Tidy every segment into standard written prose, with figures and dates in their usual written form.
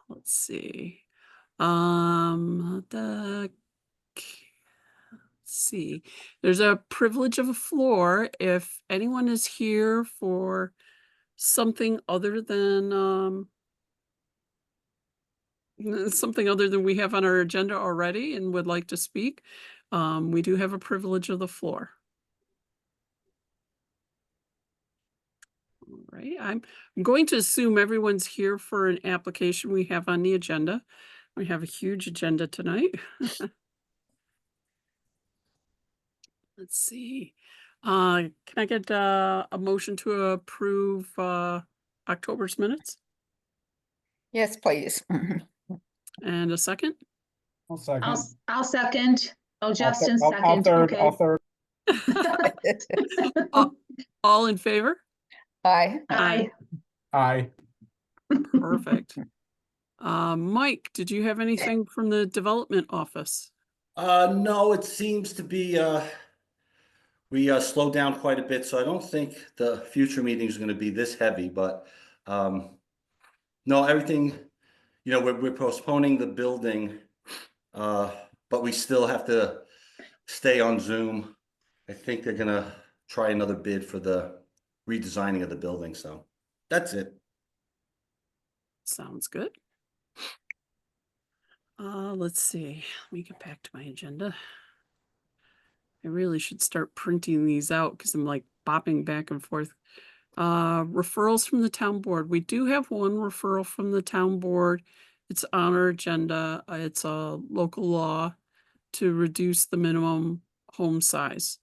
let's see. Let's see. There's a privilege of a floor. If anyone is here for something other than something other than we have on our agenda already and would like to speak, we do have a privilege of the floor. All right, I'm going to assume everyone's here for an application we have on the agenda. We have a huge agenda tonight. Let's see. Can I get a motion to approve October's minutes Yes, please. and a second? I'll second. I'll second. Oh, Justin I'll second. third. Okay. I'll third. All in favor? Aye. Aye. Aye. Perfect. Mike, did you have anything from the development office? No, it seems to be, we slowed down quite a bit, so I don't think the future meeting is gonna be this heavy, but, no, everything, we're postponing the building, but we still have to stay on Zoom. I think they're gonna try another bid for the redesigning of the building, so that's it. Sounds good. Let's see. Let me get back to my agenda. I really should start printing these out because I'm like bopping back and forth. Referrals from the town board. We do have one referral from the town board. It's on our agenda. It's a local law to reduce the minimum home size.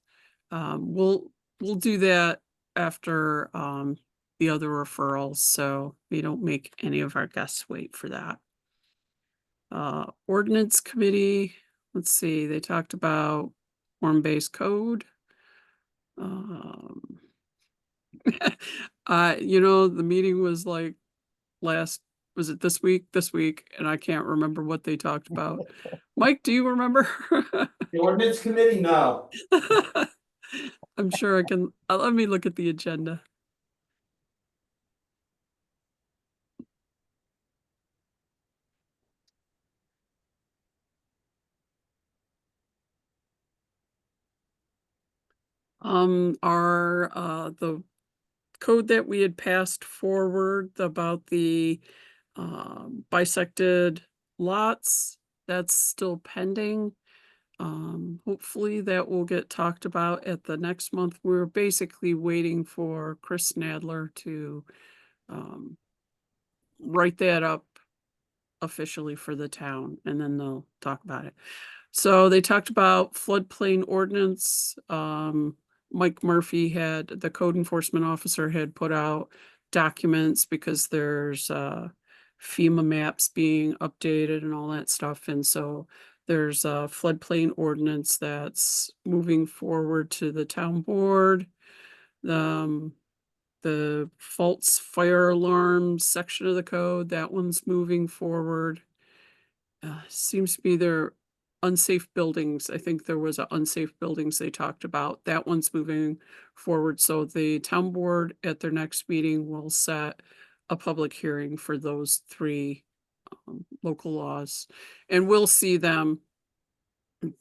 We'll do that after the other referrals, so we don't make any of our guests wait for that. Ordinance committee, let's see, they talked about form-based code. The meeting was like was it this week? This week, and I can't remember what they talked about. Mike, do you remember? The ordinance committee, no. I'm sure I can. Let me look at the agenda. The code that we had passed forward about the bisected lots, that's still pending. Hopefully that will get talked about at the next month. We're basically waiting for Chris Nadler to write that up officially for the town, and then they'll talk about it. So they talked about floodplain ordinance. Mike Murphy the code enforcement officer had put out documents because there's FEMA maps being updated and all that stuff. And so there's a floodplain ordinance that's moving forward to the town board. The false fire alarm section of the code, that one's moving forward. Seems to be their unsafe buildings. I think there was unsafe buildings they talked about. That one's moving forward. So the town board at their next meeting will set a public hearing for those three local laws. And we'll see them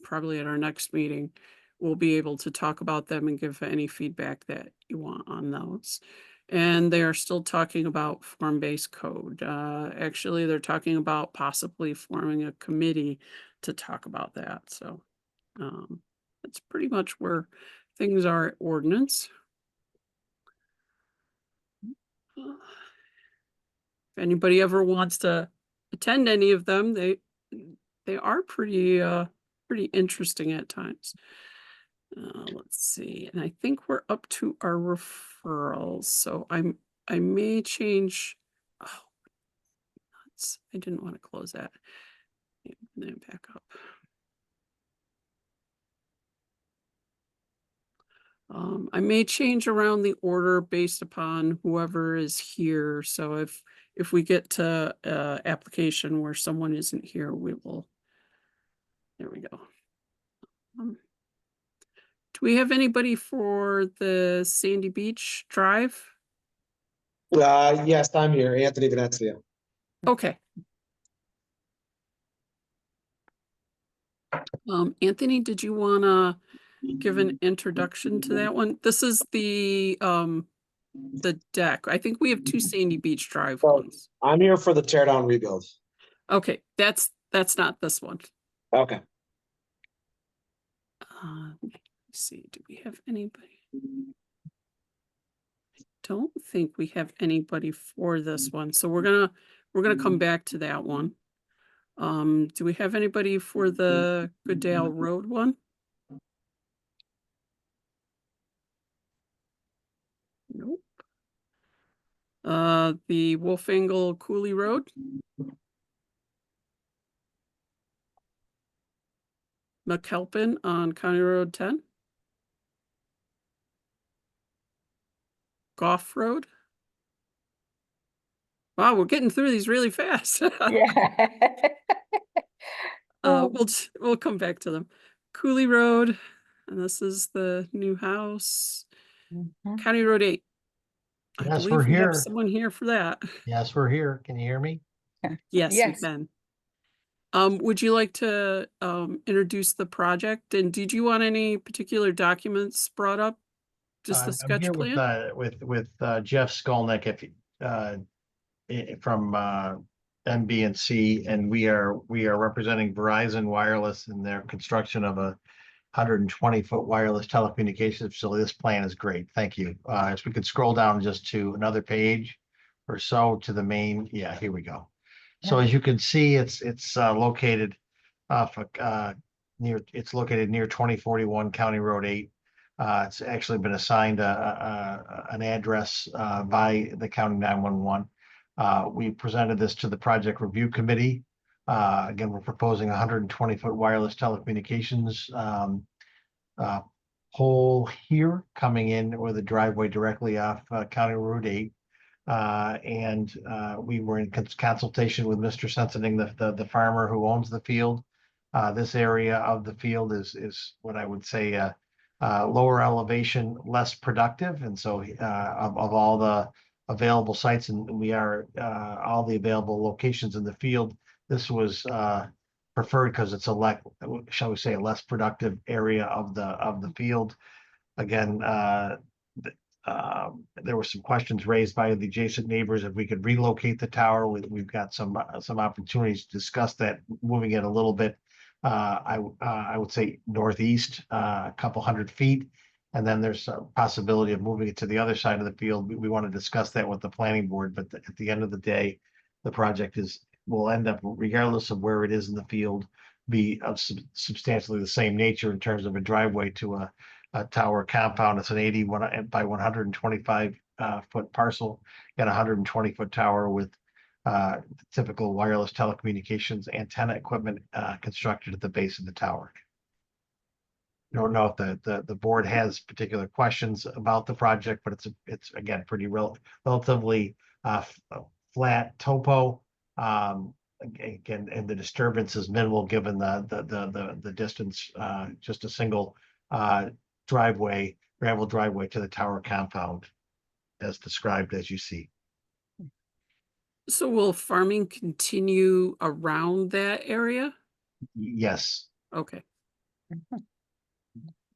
probably at our next meeting. We'll be able to talk about them and give any feedback that you want on those. And they are still talking about form-based code. Actually, they're talking about possibly forming a committee to talk about that. So that's pretty much where things are at ordinance. If anybody ever wants to attend any of them, they are pretty interesting at times. Let's see, and I think we're up to our referrals. So I may change. Oh, nuts! I didn't want to close that. Then back up. I may change around the order based upon whoever is here. So if we get to application where someone isn't here, we will. There we go. Do we have anybody for the Sandy Beach Drive? Yes, I'm here, Anthony Venezia. Okay. Anthony, did you wanna give an introduction to that one? This is the deck. I think we have two Sandy Beach Drive Well- ones. I'm here for the tear down rebuild. Okay, that's not this one. Okay. Let's see, do we have anybody? I don't think we have anybody for this one, so we're gonna come back to that one. Do we have anybody for the Goodale Road one? Nope. The Wolf Angle Cooley Road? McAlpin on County Road 10? Goff Road? Wow, we're getting through these really fast. Yeah. We'll come back to them. Cooley Road, and this is the new house. Mhm. County Road 8. I Yes, believe we're we have here. someone here for that. Yes, we're here. Can you hear me? Yes, we Yes. can. Would you like to introduce the project? And did you want any particular documents brought up? Just the I'm sketch here plan? with Jeff Skolnick, from MB&C, and we are representing Verizon Wireless in their construction of a 120-foot wireless telecommunications facility. This plan is great. Thank you. If we could scroll down just to another page or so to the main. Yeah, here we go. So as you can see, it's located off located near 2041 County Road 8. It's actually been assigned an address by the County 911. We presented this to the project review committee. Again, we're proposing 120-foot wireless telecommunications pole here coming in with a driveway directly off County Road 8. We were in consultation with Mr. Sensening, the farmer who owns the field. This area of the field is what I would say lower elevation, less productive, and so of all the available sites, and we are all the available locations in the field, this was preferred because it's shall we say, a less productive area of the field. Again, there were some questions raised by the adjacent neighbors if we could relocate the tower. We've got some opportunities to discuss that, moving it a little bit. I would say northeast, a couple 100 feet, and then there's a possibility of moving it to the other side of the field. We want to discuss that with the planning board, but at the end of the day, the project will end up, regardless of where it is in the field, be of substantially the same nature in terms of a driveway to a tower compound. It's an 81 by 125 foot parcel and 120-foot tower with typical wireless telecommunications antenna equipment constructed at the base of the tower. I don't know if the board has particular questions about the project, but it's again pretty relatively flat topo. Again, and the disturbance is minimal given the distance. Just a single gravel driveway to the tower compound, as described as you see. So will farming continue around that area? Yes. Okay.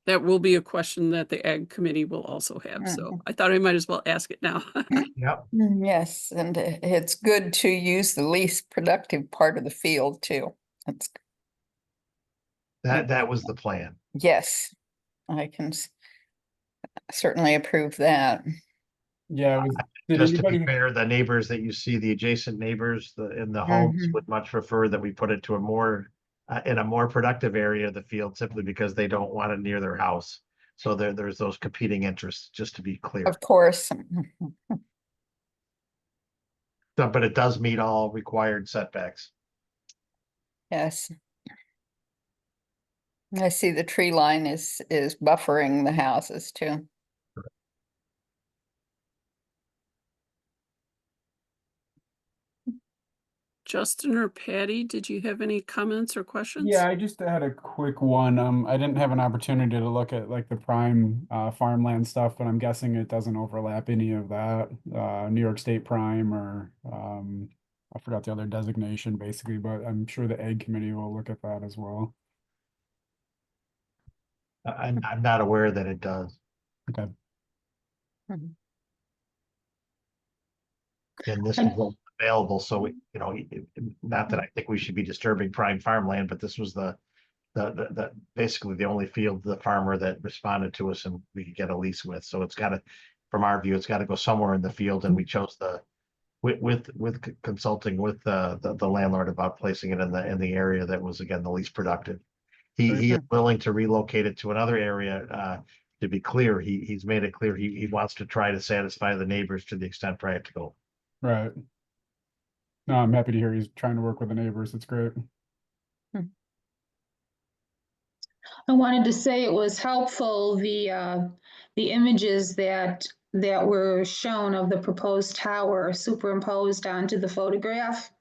That will be a question that the Ag Committee will also have, so I thought I might as well ask it now. Yep. Yes, and it's good to use the least productive part of the field too. That's, That was the plan. yes, I can certainly approve that. Yeah, did Just to be anybody, fair, the neighbors that you see, the adjacent neighbors in the homes Mhm. would much prefer that we put it to a more in a more productive area of the field, simply because they don't want it near their house. So there's those competing interests, just to be clear. Of course. But it does meet all required setbacks. Yes. I see the tree line is buffering the houses too. Justin or Patty, did you have any comments or questions? yeah, I just had a quick one. I didn't have an opportunity to look at like the prime farmland stuff, but I'm guessing it doesn't overlap any of that. New York State Prime or I forgot the other designation basically, but I'm sure the Ag Committee will look at that as well. I'm not aware that it does. Okay. And this is what's available, so we, you know, not that I think we should be disturbing prime farmland, but this was the basically the only field, the farmer that responded to us and we could get a lease with, so it's gotta, from our view, it's gotta go somewhere in the field, and we chose with consulting with the landlord about placing it in the area that was, again, the least productive. He is willing to relocate it to another area, to be clear, he's made it clear, he wants to try to satisfy the neighbors to the extent practical. Right. No, I'm happy to hear he's trying to work with the neighbors. It's great. I wanted to say it was helpful, the images that were shown of the proposed tower superimposed onto the photograph.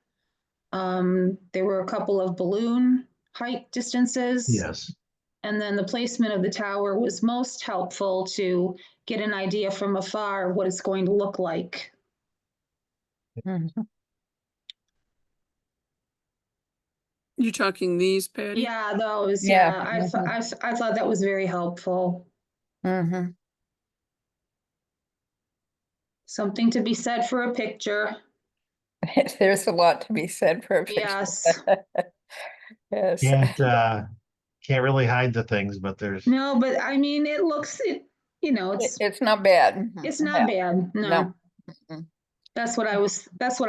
There were a couple of balloon height distances. Yes. And then the placement of the tower was most helpful to get an idea from afar what it's going to look like. You talking these, Patty? Yeah, those, Yeah. I thought that was very helpful. Mhm. Something to be said for a picture. There's a lot to be said for a picture. Yes. Yes. Can't really hide the things, but there's. No, but I mean, it looks, you know, It's not bad. it's not bad. No, No. Mm-mm. that's what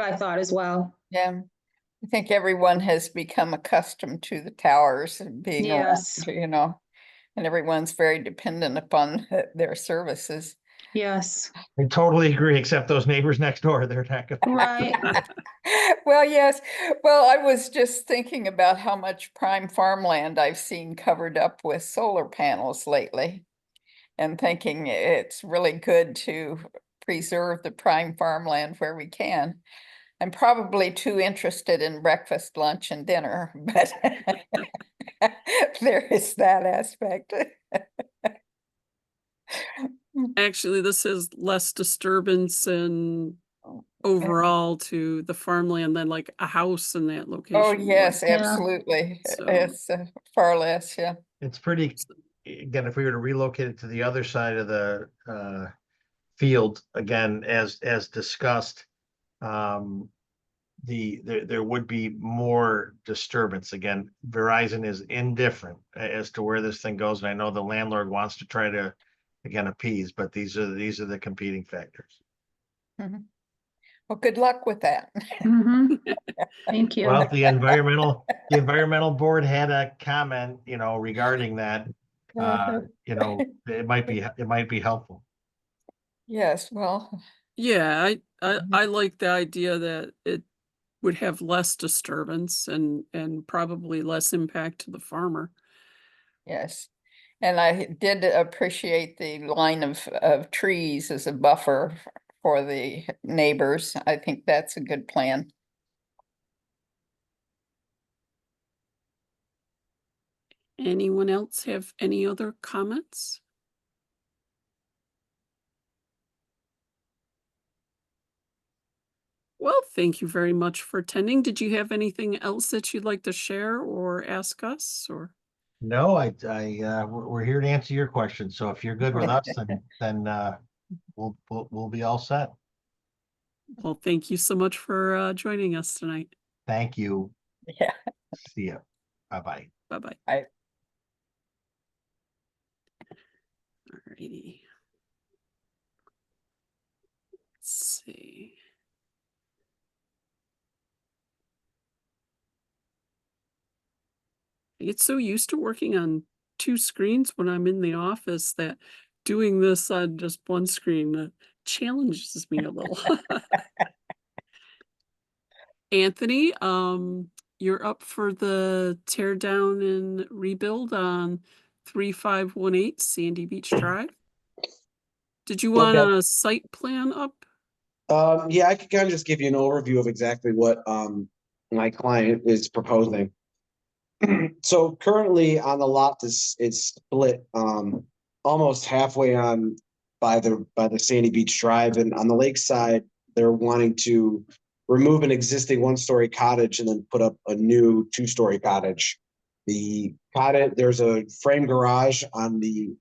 I thought as well. Yeah. I think everyone has become accustomed to the towers and being around, Yes. you know, and everyone's very dependent upon their services. Yes, I totally agree, except those neighbors next door, they're not gonna. right. Well, yes. Well, I was just thinking about how much prime farmland I've seen covered up with solar panels lately, and thinking it's really good to preserve the prime farmland where we can. I'm probably too interested in breakfast, lunch, and dinner, but there is that aspect. Actually, this is less disturbance and Oh, overall to the farmland than like a house in that location. Oh, would. yes, Yeah. absolutely. So- It's far less, yeah. It's pretty, again, if we were to relocate it to the other side of the field, again, as discussed, there would be more disturbance. Again, Verizon is indifferent as to where this thing goes, and I know the landlord wants to try to, again, appease, but these are the competing factors. Well, good luck with that. Mhm. Thank you. Well, the environmental board had a comment, you know, regarding that, you know, it might be helpful. Yes, well, Yeah, I like the idea that it would have less disturbance and probably less impact to the farmer. yes. And I did appreciate the line of trees as a buffer for the neighbors. I think that's a good plan. Anyone else have any other comments? Well, thank you very much for attending. Did you have anything else that you'd like to share or ask us or? No, we're here to answer your questions. So if you're good with us, then we'll be all set. Well, thank you so much for joining us tonight. Thank you. Yeah. See ya. Bye-bye. Bye-bye. Bye. Alrighty. Let's see. I get so used to working on two screens when I'm in the office that doing this on just one screen challenges me a little. Anthony, you're up for the tear down and rebuild on 3518 Sandy Beach Drive. Did you want Okay. a site plan up? Yeah, I could kind of just give you an overview of exactly what my client is proposing. So currently on the lot, it's split almost halfway on by the Sandy Beach Drive, and on the lakeside, they're wanting to remove an existing one-story cottage and then put up a new two-story cottage. There's a frame garage on the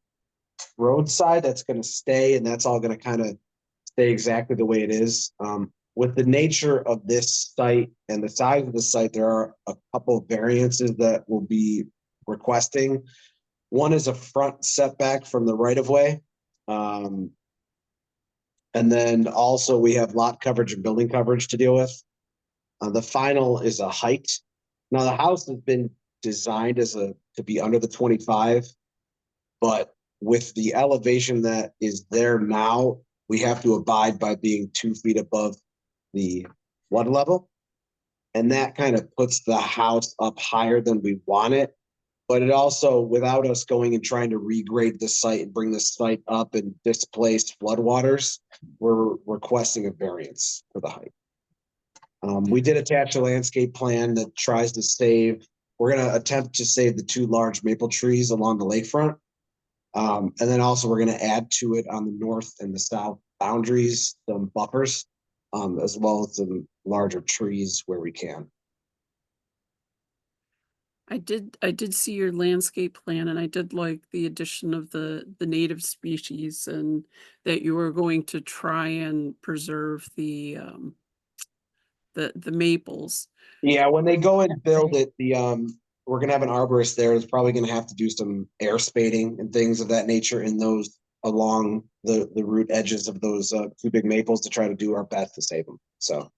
roadside that's gonna stay, and that's all gonna kind of stay exactly the way it is. With the nature of this site and the size of the site, there are a couple of variances that will be requesting. One is a front setback from the right of way. And then also we have lot coverage and building coverage to deal with. The final is a height. Now, the house has been designed to be under the 25, but with the elevation that is there now, we have to abide by being 2 feet above the flood level. And that kind of puts the house up higher than we want it. But it also, without us going and trying to regrade the site and bring the site up and displace floodwaters, we're requesting a variance for the height. We did attach a landscape plan that tries to we're gonna attempt to save the 2 large maple trees along the lakefront. And then also we're gonna add to it on the north and the south boundaries, some buffers, as well as some larger trees where we can. I did see your landscape plan, and I did like the addition of the native species, and that you were going to try and preserve the maples. Yeah, when they go and build it, we're gonna have an arborist there. It's probably gonna have to do some air spading and things of that nature in those along the root edges of those 2 big maples to try to do our best to save them. So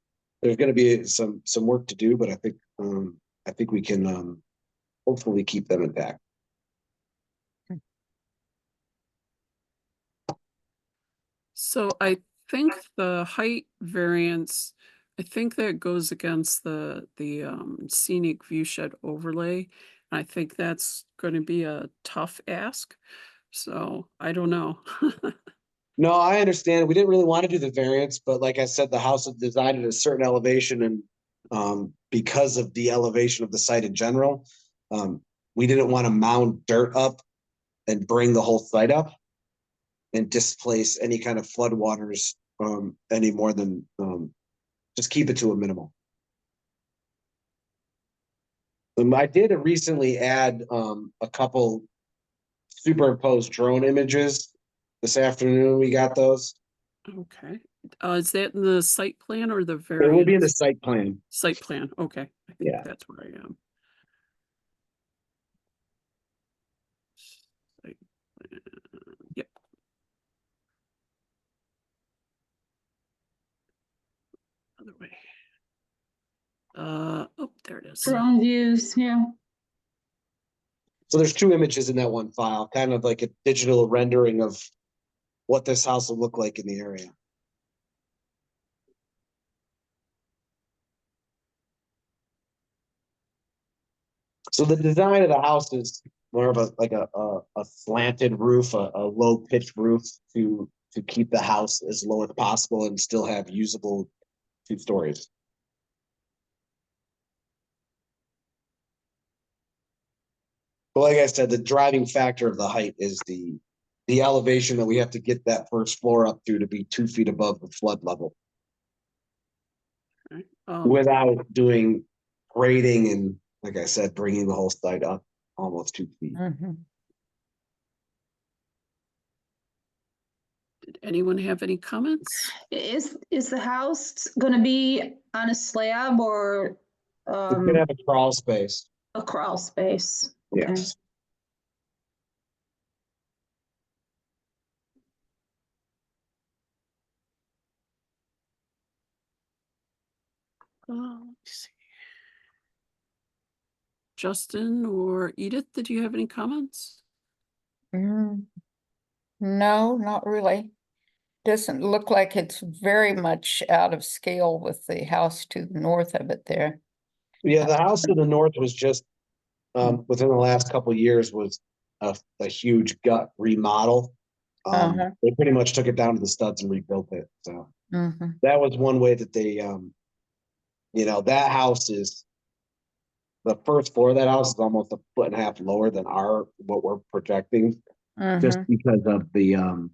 there's gonna be some work to do, but I think we can hopefully keep them intact. So I think the height variance, I think that goes against the scenic view shed overlay. I think that's going to be a tough ask. So I don't know. No, I understand. We didn't really want to do the variance, but like I said, the house is designed at a certain elevation, and because of the elevation of the site in general, we didn't want to mound dirt up and bring the whole site up and displace any kind of floodwaters any more than just keep it to a minimal. I did recently add a couple superimposed drone images this afternoon. We got those. Okay. Is that in the site plan or the It will be in the variance? site plan. Site plan, okay. I think Yeah. that's where I am. Site plan, yep. Other way. Oh, there it is. Drone views, yeah. So there's 2 images in that one file, kind of like a digital rendering of what this house will look like in the area. So the design of the house is more of a slanted roof, a low pitched roof to keep the house as low as possible and still have usable 2 stories. But like I said, the driving factor of the height is the elevation that we have to get that first floor up to be 2 feet above the flood level Okay. without doing grading and, like I said, bringing the whole site up almost 2 feet. Did anyone have any comments? Is the house gonna be on a slab or It's gonna have a crawl space. a crawl space? Okay. Yes. Let's see. Justin or Edith, did you have any comments? No, not really. Doesn't look like it's very much out of scale with the house to the north of it there. Yeah, the house to the north was just within the last couple of years was a huge gut remodel. They pretty much took it down to the studs and rebuilt it. So that was one way that they that house is the first floor of that house is almost 1.5 feet lower than what we're projecting, just because of the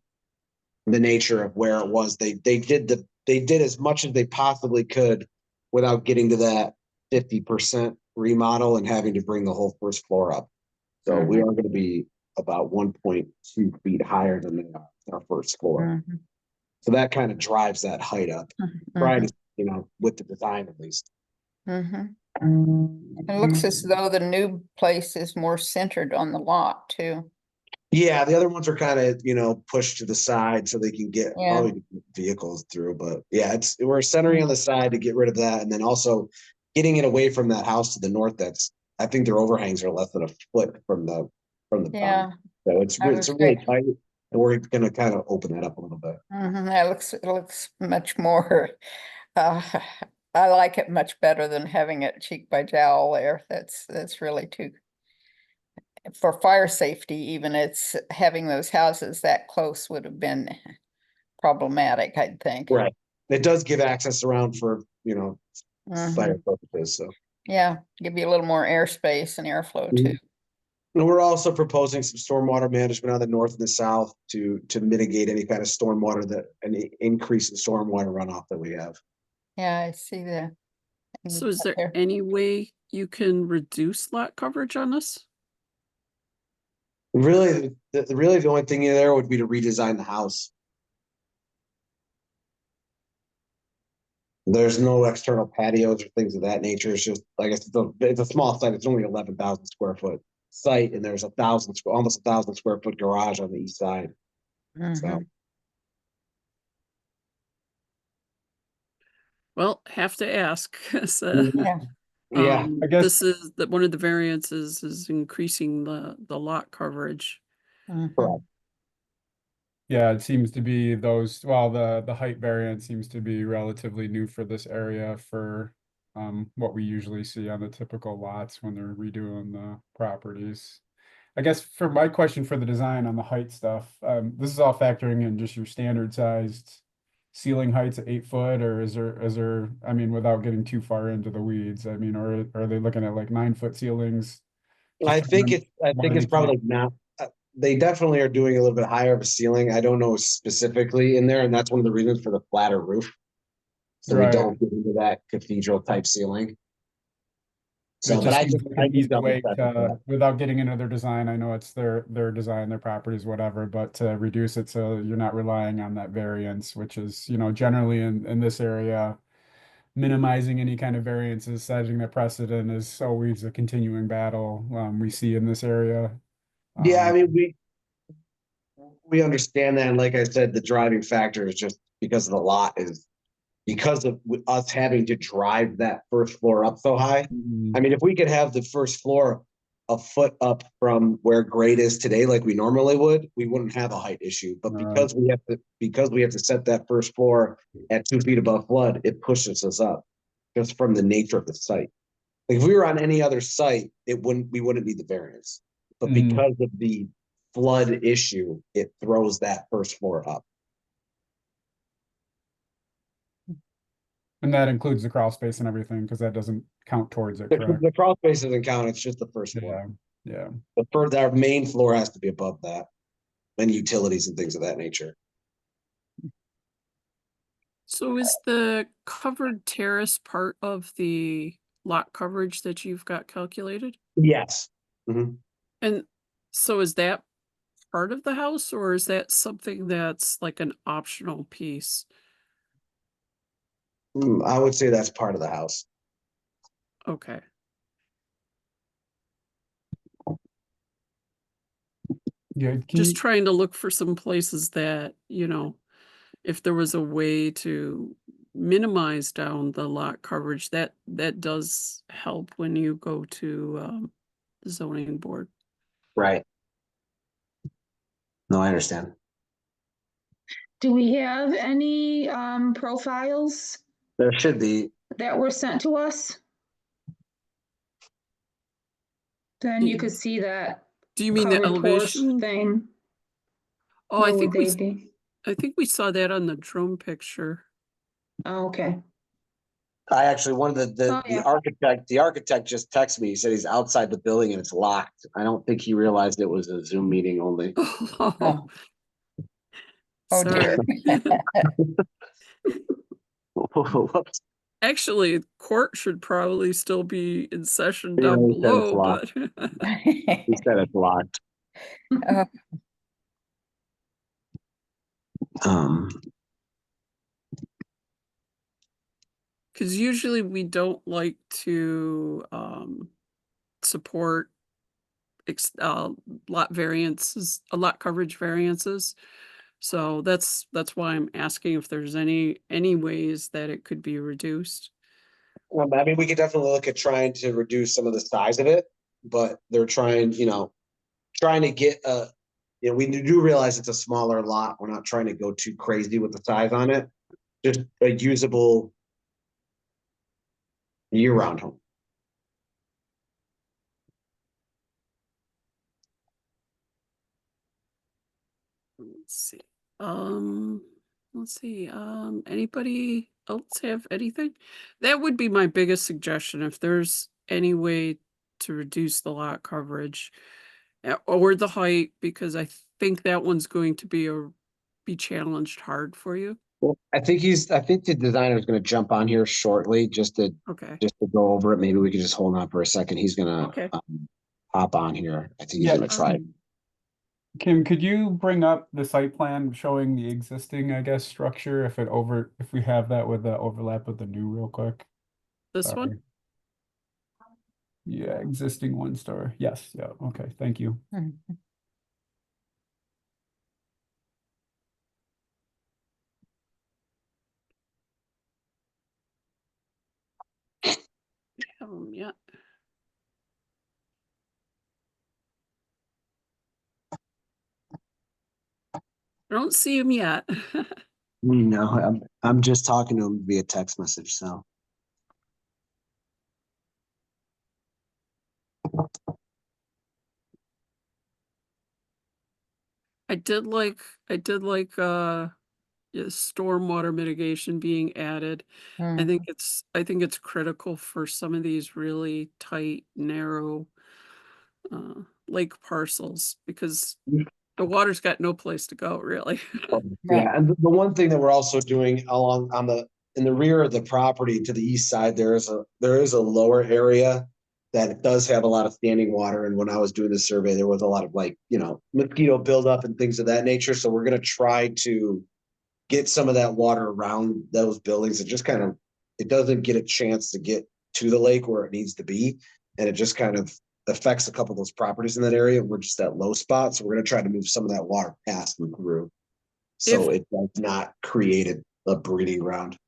nature of where it was. They did as much as they possibly could without getting to that 50% remodel and having to bring the whole first floor up. So we are gonna be about 1.2 feet higher than our first floor. Mhm, So that kind of drives that height up, trying to, with the design at least. mhm. It looks as though the new place is more centered on the lot too. Yeah, the other ones are kind of, pushed to the side so they can get Yeah. probably vehicles through, but yeah, we're centering on the side to get rid of that, and then also getting it away from that house to the north. I think their overhangs are less than a foot from the Yeah. pond. So it's I it's was really right. tight, and we're gonna kind of open that up a little bit. It looks much more, uh, I like it much better than having it cheek by jowl there. That's really too. For fire safety, even it's having those houses that close would have been problematic, I'd think. Right. It does give access around for, fire Mhm. purposes, so. Yeah, give you a little more airspace and airflow too. And we're also proposing some stormwater management on the north and the south to mitigate any kind of stormwater any increase in stormwater runoff that we have. Yeah, I see that. So is Up there there. any way you can reduce lot coverage on this? Really, the only thing in there would be to redesign the house. There's no external patios or things of that nature. It's just, like I said, it's a small site. It's only 11,000 square foot site, and there's almost 1,000 square foot garage on the east side. So, Mhm. Well, have to ask. So, Yeah. yeah, I guess this is one of the variances is increasing the lot coverage. Mhm. yeah, it seems to be the height variance seems to be relatively new for this area for what we usually see on the typical lots when they're redoing the properties. I guess for my question for the design on the height stuff, this is all factoring in just your standard sized ceiling heights at 8 foot, or is there, I mean, without getting too far into the weeds, I mean, or are they looking at like 9 foot ceilings? I Just think trying to- I think it's probably not. They definitely are doing a little bit higher of a ceiling. I don't know specifically in there, and that's one of the reasons for the flatter roof. So we Right. don't get into that cathedral type ceiling. So, It but just seems like I an can easy double way check to, that. without getting into their design, I know it's their design, their properties, whatever, but to reduce it so you're not relying on that variance, which is, generally in this area, minimizing any kind of variances, setting the precedent is always a continuing battle we see in this area. Yeah, I Um, mean, we understand that, and like I said, the driving factor is just because of the lot is because of us having to drive that first floor up so high. I mean, if we could have the first floor a foot up from where grade is today, like we normally would, we wouldn't have a height issue. But Right. because we have to set that first floor at 2 feet above flood, it pushes us up just from the nature of the site. Like if we were on any other site, we wouldn't need the variance. But Mhm. because of the flood issue, it throws that first floor up. And that includes the crawl space and everything, because that doesn't count towards it, correct? The crawl space doesn't count, it's just the first floor. Yeah. Our main floor has to be above that, and utilities and things of that nature. So is the covered terrace part of the lot coverage that you've got calculated? Yes. Mhm. And so is that part of the house, or is that something that's like an optional piece? I would say that's part of the house. Okay. Yeah. Can Just you- trying to look for some places that, if there was a way to minimize down the lot coverage, that does help when you go to the zoning board. Right. No, I understand. Do we have any profiles There should be. that were sent to us? Then you could see that Do you mean the covered porch elevation? thing. Oh, Where would they be? I think we saw that on the drone picture. Oh, okay. I actually, one of Oh, yeah. the architect just texted me. He said he's outside the building and it's locked. I don't think he realized it was a Zoom meeting only. Oh, Oh, dear. sorry. Whoops. Actually, court should probably still be in session Yeah, down he said it's below, locked. but He said it's locked. Oh, Um, because usually we don't like to support lot variances, lot coverage variances. So that's why I'm asking if there's any ways that it could be reduced. I mean, we could definitely look at trying to reduce some of the size of it, but they're trying, trying to get we do realize it's a smaller lot. We're not trying to go too crazy with the size on it. Just a usable year-round home. Let's see, anybody else have anything? That would be my biggest suggestion, if there's any way to reduce the lot coverage or the height, because I think that one's going to be challenged hard for you. Well, I think the designer is gonna jump on here shortly, just to Okay, go over it. Maybe we could just hold on for a second. He's gonna okay. hop on here. I think he's Yeah. gonna try it. Kim, could you bring up the site plan showing the existing, I guess, structure, if we have that with the overlap with the new real quick? This one? Sorry. Yeah, existing one star. Yes, yeah, okay, thank you. Yeah. I don't see him yet. No, I'm just talking to him via text message, so. I did like stormwater mitigation being added. I think it's critical for some of these really tight, narrow lake parcels, because the water's got no place to go, really. Yeah, and the one thing that we're also doing along in the rear of the property to the east side, there is a lower area that does have a lot of standing water. And when I was doing the survey, there was a lot of mosquito buildup and things of that nature. So we're gonna try to get some of that water around those buildings. It just it doesn't get a chance to get to the lake where it needs to be. And it just kind of affects a couple of those properties in that area. We're just at low spots. So we're gonna try to move some of that water past and through. So it does not create a breeding ground.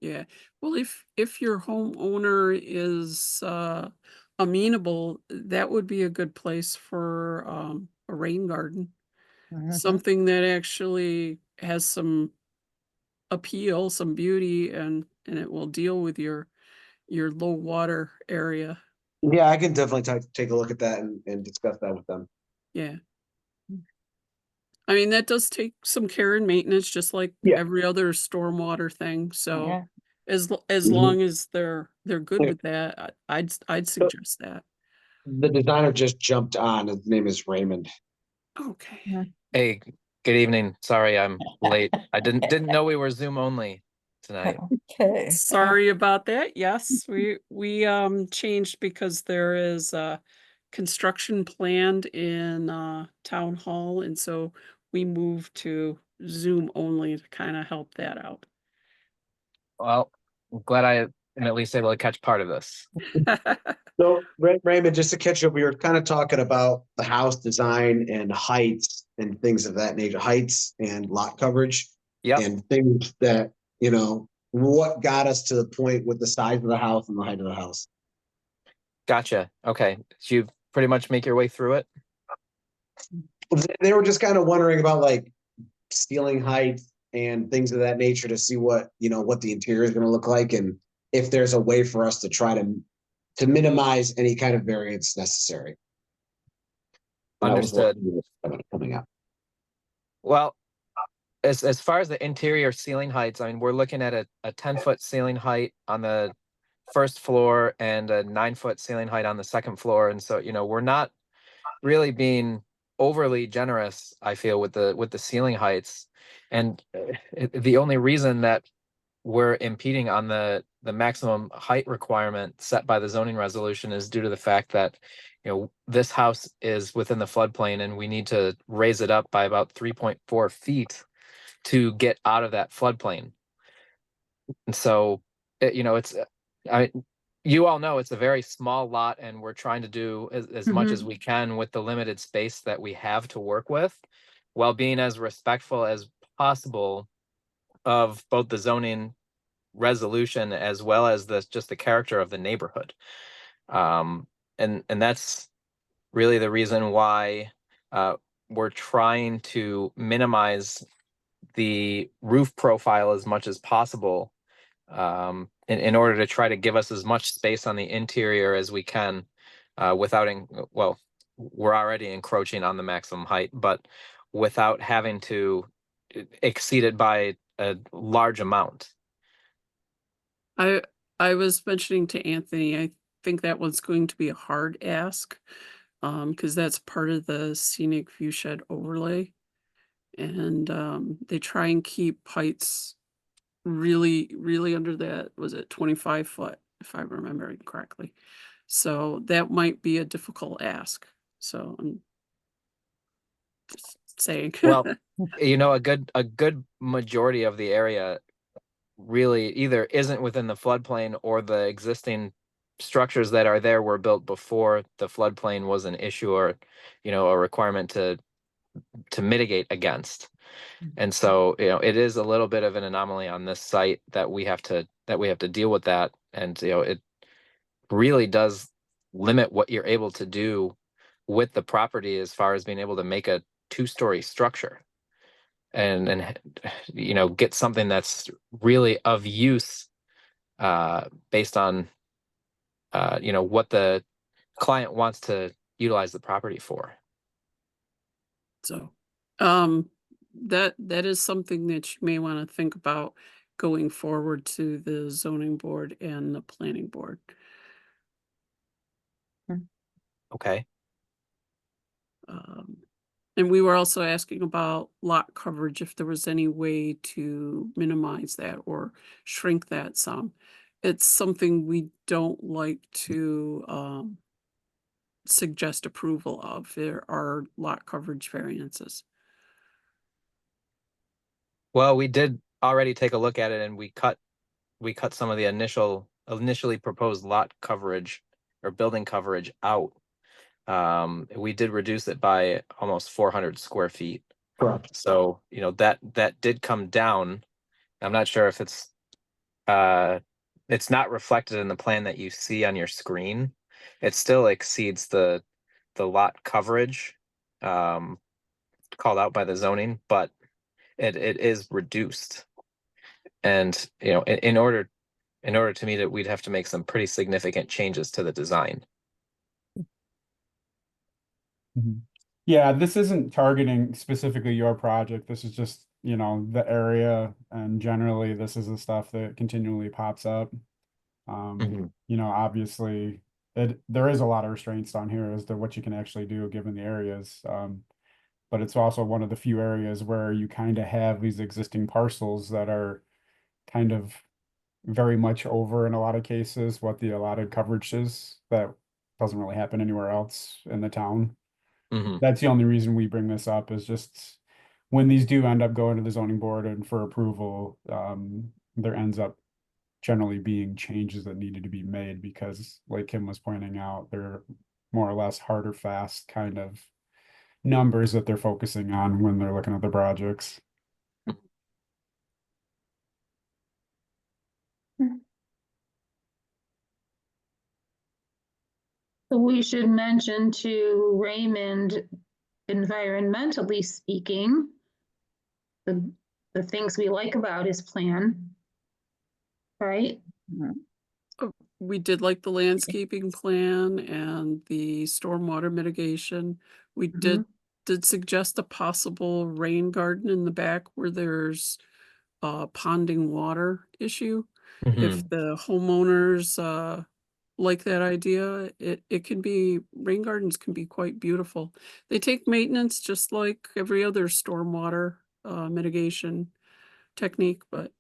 Yeah, well, if your homeowner is amenable, that would be a good place for a rain garden. Something that actually has some appeal, some beauty, and it will deal with your low water area. Yeah, I can definitely take a look at that and discuss that with them. Yeah. I mean, that does take some care and maintenance, just like Yeah. every other stormwater thing. So Yeah. as Mhm. long as they're good Yeah. with that, I'd suggest that. The designer just jumped on. His name is Raymond. Okay. Hey, good evening. Sorry, I'm late. I didn't know we were Zoom only tonight. Okay. Sorry about that. Yes, we changed because there is construction planned in town hall, and so we moved to Zoom only to kind of help that out. Well, I'm glad I am at least able to catch part of this. So Raymond, just to catch up, we were kind of talking about the house design and heights and things of that nature, heights and lot coverage. Yep. And things that, what got us to the point with the size of the house and the height of the house. Gotcha. Okay. Did you pretty much make your way through it? They were just kind of wondering about ceiling height and things of that nature to see what the interior is going to look like, and if there's a way for us to try to minimize any kind of variance necessary. Understood. Coming up. Well, as far as the interior ceiling heights, I mean, we're looking at a 10-foot ceiling height on the first floor and a 9-foot ceiling height on the second floor. And so, we're not really being overly generous, I feel, with the ceiling heights. And the only reason that we're impeding on the maximum height requirement set by the zoning resolution is due to the fact that, you know, this house is within the floodplain and we need to raise it up by about 3.4 feet to get out of that floodplain. And so, you know, you all know it's a very small lot and we're trying to do as much as we can with the limited space that we have to work with, while being as respectful as possible of both the zoning resolution as well as just the character of the neighborhood. And that's really the reason why we're trying to minimize the roof profile as much as possible, in order to try to give us as much space on the interior as we can, without, well, we're already encroaching on the maximum height, but without having to exceed it by a large amount. I was mentioning to Anthony, I think that one's going to be a hard ask, because that's part of the scenic view shed overlay. And they try and keep heights really, really under that, was it 25 foot, if I'm remembering correctly. So that might be a difficult ask. So I'm just saying. Well, you know, a good majority of the area really either isn't within the floodplain or the existing structures that are there were built before the floodplain was an issue or, you know, a requirement to mitigate against. And so, you know, it is a little bit of an anomaly on this site that we have to deal with that. And, you know, it really does limit what you're able to do with the property as far as being able to make a 2-story structure and you know, get something that's really of use, based on you know, what the client wants to utilize the property for. So that is something that you may want to think about going forward to the zoning board and the planning board. Okay. And we were also asking about lot coverage, if there was any way to minimize that or shrink that some. It's something we don't like to suggest approval of. There are lot coverage variances. Well, we did already take a look at it and we cut some of the initially proposed lot coverage or building coverage out. We did reduce it by almost 400 square feet. Correct. So, you know, that did come down. I'm not sure if it's not reflected in the plan that you see on your screen. It still exceeds the lot coverage called out by the zoning, but it is reduced. And, you know, in order to meet it, we'd have to make some pretty significant changes to the design. Yeah, this isn't targeting specifically your project. This is just, you know, the area, and generally this is the stuff that continually pops up. You know, obviously there is a lot of restraints down here as to what you can actually do given the areas. But it's also one of the few areas where you kind of have these existing parcels that are kind of very much over in a lot of cases what the allotted coverage is. That doesn't really happen anywhere else in the town. That's the only reason we bring this up, is just when these do end up going to the zoning board and for approval, there ends up generally being changes that needed to be made because, like Kim was pointing out, they're more or less hard or fast kind of numbers that they're focusing on when they're looking at the projects. So we should mention to Raymond, environmentally speaking, the things we like about his plan. Right? We did like the landscaping plan and the stormwater mitigation. We did suggest a possible rain garden in the back where there's a ponding water issue. If the homeowners like that idea, it can be, rain gardens can be quite beautiful. They take maintenance just like every other stormwater mitigation technique, but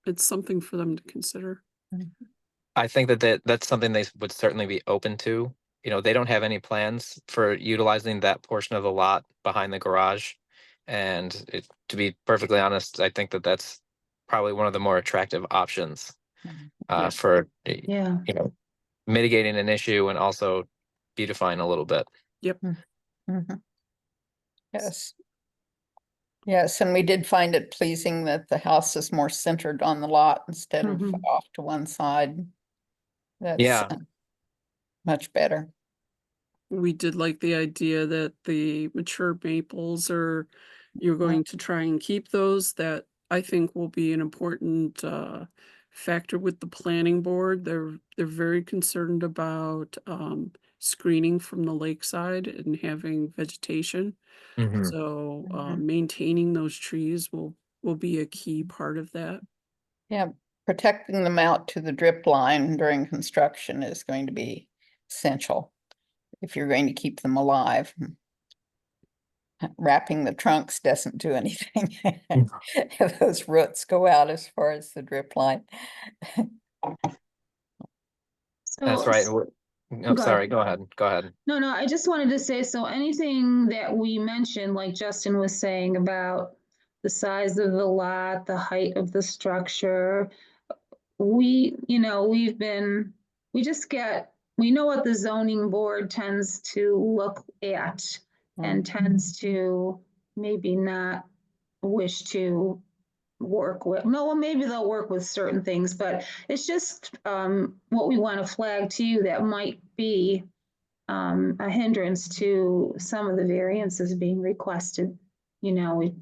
it's something for them to consider. I think that's something they would certainly be open to. You know, they don't have any plans for utilizing that portion of the lot behind the garage. And to be perfectly honest, I think that's probably one of the more attractive options Yeah. for, Yeah. you know, mitigating an issue and also beautifying a little bit. Mhm. Yes. Yes, and we did find it pleasing that the house is more centered on the lot instead of Mhm. off to one side. That's Yeah. much better. We did like the idea that the mature maples are, you're going to try and keep those. That I think will be an important factor with the planning board. They're very concerned about screening from the lakeside and having vegetation. Mhm. So Mhm. maintaining those trees will be a key part of that. Yeah, protecting them out to the drip line during construction is going to be essential if you're going to keep them alive. Wrapping the trunks doesn't do anything. Those roots go out as far as the drip line. That's So- right. Go Sorry, ahead. go ahead. Go ahead. No, I just wanted to say, so anything that we mentioned, like Justin was saying about the size of the lot, the height of the structure, we know what the zoning board tends to look at and tends to maybe not wish to work with. No, well, maybe they'll work with certain things, but it's just what we want to flag to you that might be a hindrance to some of the variances being requested. You know, we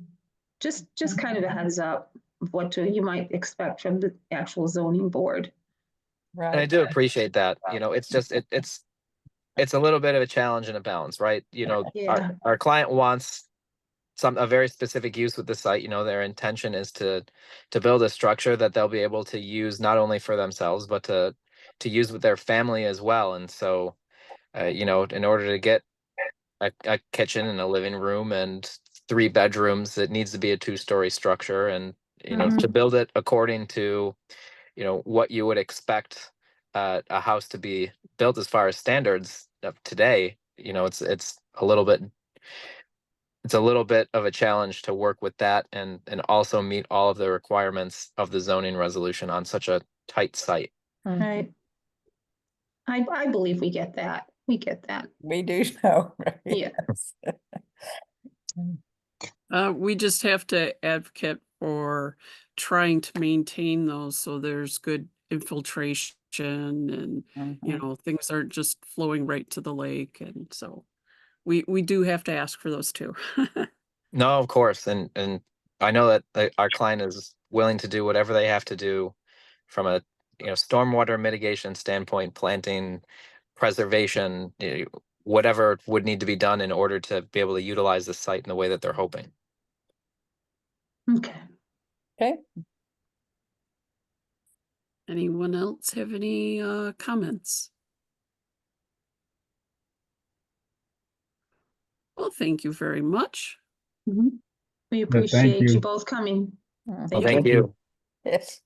just kind of a heads up of what you might expect from the actual zoning board. And I Right. do appreciate that. You know, it's just it's a little bit of a challenge and a balance, right? You know, Yeah. our client wants a very specific use with the site. You know, their intention is to build a structure that they'll be able to use not only for themselves, but to use with their family as well. And so, you know, in order to get a kitchen and a living room and 3 bedrooms, it needs to be a 2-story structure. And, you know, to build it according to, you know, what you would expect a house to be built as far as standards of today, you know, it's a little bit of a challenge to work with that and also meet all of the requirements of the zoning resolution on such a tight site. Right. I believe we get that. We get that. We do know, right? Yeah. Yes. We just have to advocate for trying to maintain those so there's good infiltration and, you Mhm. know, things aren't just flowing right to the lake. And so we do have to ask for those too. No, of course. And I know that our client is willing to do whatever they have to do from a, you know, stormwater mitigation standpoint, planting, preservation, whatever would need to be done in order to be able to utilize the site in the way that they're hoping. Okay. Okay, Anyone else have any comments? Well, thank you very much. Mhm. We thank appreciate you you. both coming. Mhm. Well, Thank thank you. you. Yes.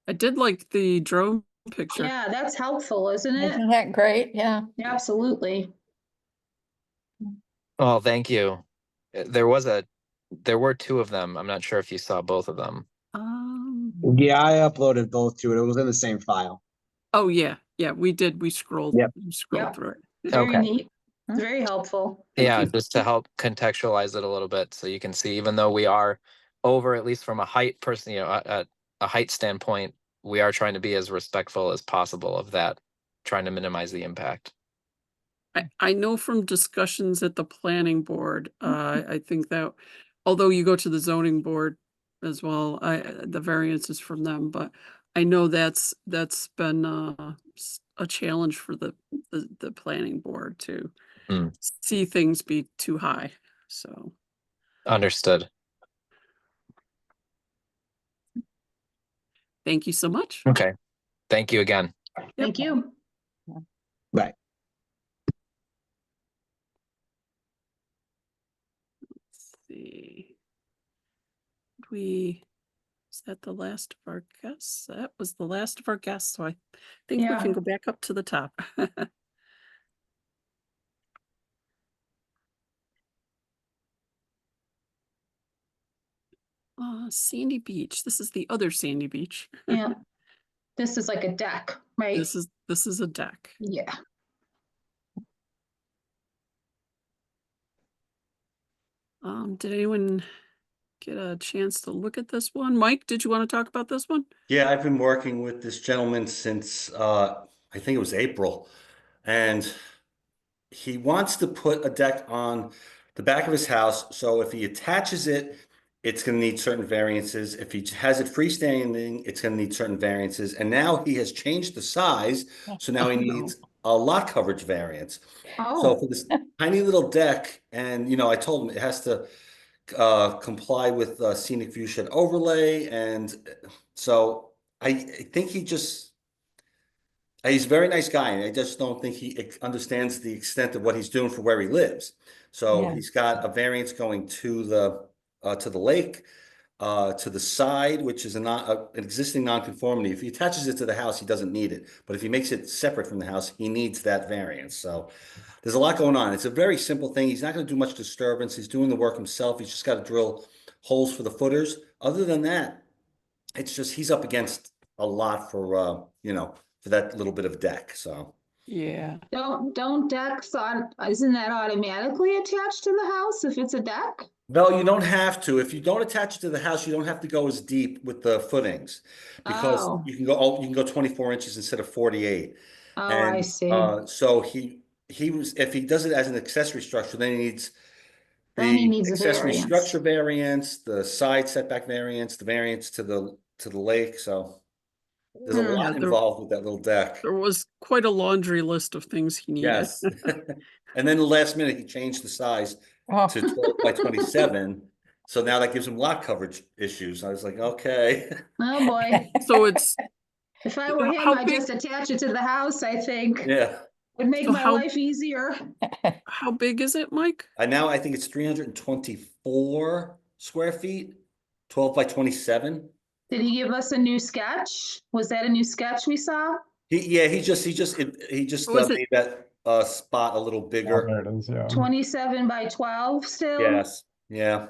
I did like the drone picture. Yeah, that's helpful, isn't it? Isn't that great? Yeah. Absolutely. Oh, thank you. There were 2 of them. I'm not sure if you saw both of them. Yeah, I uploaded both to it. It was in the same file. Oh yeah, we did. We scrolled Yep. Yep. through it. Very Okay. neat. Hmm. Very helpful. Thank Yeah, you. just to help contextualize it a little bit, so you can see, even though we are over, at least from a height person, you know, a height standpoint, we are trying to be as respectful as possible of that, trying to minimize the impact. I know from discussions at the planning board, I think that although you go to the zoning board as well, the variance is from them, but I know that's been a challenge for the planning board to Mm. see things be too high. So Understood. thank you so much. Okay. Thank you again. Thank you. Bye. see. Is that the last of our guests? That was the last of our guests, so I think we Yeah. can go back up to the top. Sandy Beach. This is the other Sandy Beach. Yeah. This is like a deck, right? This is a deck. Yeah. Did anyone get a chance to look at this one? Mike, did you want to talk about this one? Yeah, I've been working with this gentleman since I think it was April, and he wants to put a deck on the back of his house. So if he attaches it, it's going to need certain variances. If he has it freestanding, it's going to need certain variances. And now he has changed the size, so now he Oh, no. needs a lot coverage variance. So Oh, for this tiny little deck, and I told him it has to comply with scenic view shed overlay, and so I think he's a very nice guy, and I just don't think he understands the extent of what he's doing for where he lives. So Yeah. he's got a variance going to the lake, to the side, which is an existing nonconformity. If he attaches it to the house, he doesn't need it. But if he makes it separate from the house, he needs that variance. So there's a lot going on. It's a very simple thing. He's not going to do much disturbance. He's doing the work himself. He's just got to drill holes for the footers. Other than that, it's just he's up against a lot for that little bit of deck. So Yeah. don't decks isn't that automatically attached to the house if it's a deck? no, you don't have to. If you don't attach it to the house, you don't have to go as deep with the footings, because Oh. you can go 24 inches instead of 48. Oh, I And see. so if he does it as an accessory structure, then he needs Then he the needs a accessory variance. structure variance, the side setback variance, the variance to the lake. So there's a Hmm. lot Yeah, involved with that little deck. There was quite a laundry list of things he needed. Yes. And then the last minute, he changed the size Oh. to 12 by 27. So now that gives him lot coverage issues. I was like, okay. Oh, boy. So it's If I were him, How I'd big- just attach it to the house, I think. Yeah. Would make So my how- life easier. how big is it, Mike? I think it's 324 square feet, 12 by 27. Did he give us a new sketch? Was that a new sketch we saw? He just Was it- made that spot a little Oh, bigger. there it is, yeah. 27 by 12 still? Yes. Yeah.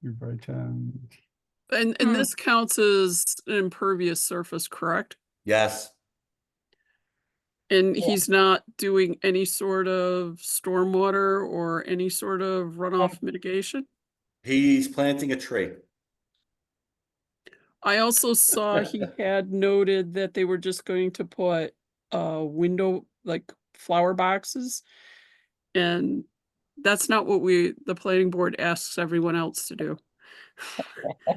2 by 10. And Hmm. this counts as an impervious surface, correct? Yes. And Yeah. he's not doing any sort of stormwater or any sort of runoff mitigation? He's planting a tree. I also saw he had noted that they were just going to put window, like flower boxes. And that's not what the planning board asks everyone else to do.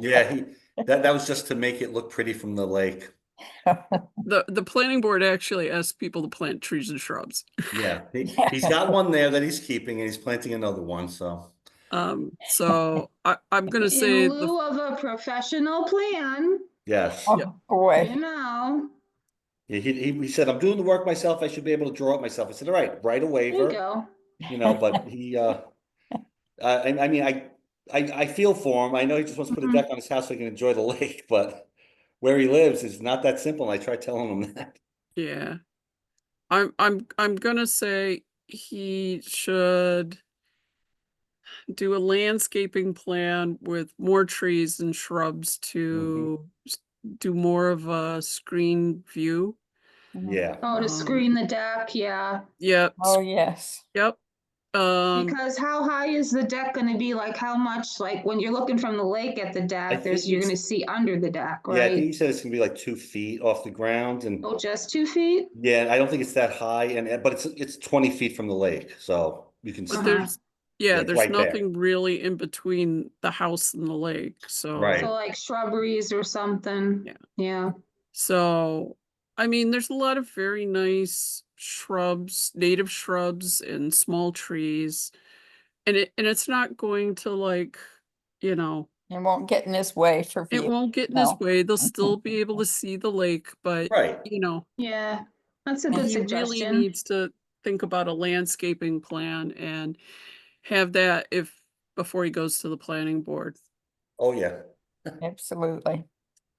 Yeah, that was just to make it look pretty from the lake. The planning board actually asks people to plant trees and shrubs. Yeah, he's got one there that he's keeping, and he's planting another one, so. So I'm gonna say In lieu of a professional plan, Yes. Yep. Oh, boy. you know, Yeah, he said, I'm doing the work myself, I should be able to draw it myself. I said, all right, write a there you waiver, go. but he, I mean, I feel for him. I know he just wants to put a deck on his house so he can enjoy the lake, but where he lives is not that simple. And I tried telling him that. Yeah. I'm gonna say he should do a landscaping plan with more trees and shrubs to do more of a screen view. Yeah. Oh, to screen the deck, yeah. Yep. Oh, yes. Yep. Because how high is the deck gonna be? Like how much, like when you're looking from the lake at the deck, think you're it's- gonna see under the deck, Yeah, I think right? he said it's gonna be like 2 feet off the ground, and Oh, just 2 feet? yeah, I don't think it's that high, but it's 20 feet from the lake, so you can But see. there's It's there's right there. nothing really in between the house and the lake. So Right. So like shrubberies or something? Yeah. Yeah. So, I mean, there's a lot of very nice shrubs, native shrubs and small trees. And it's not going to like, It won't get in his way for it view. won't get in his No. way. They'll still be able to see the lake, but Right. Yeah, that's a good he really suggestion. needs to think about a landscaping plan. And have that before he goes to the planning board. Oh, yeah, Absolutely.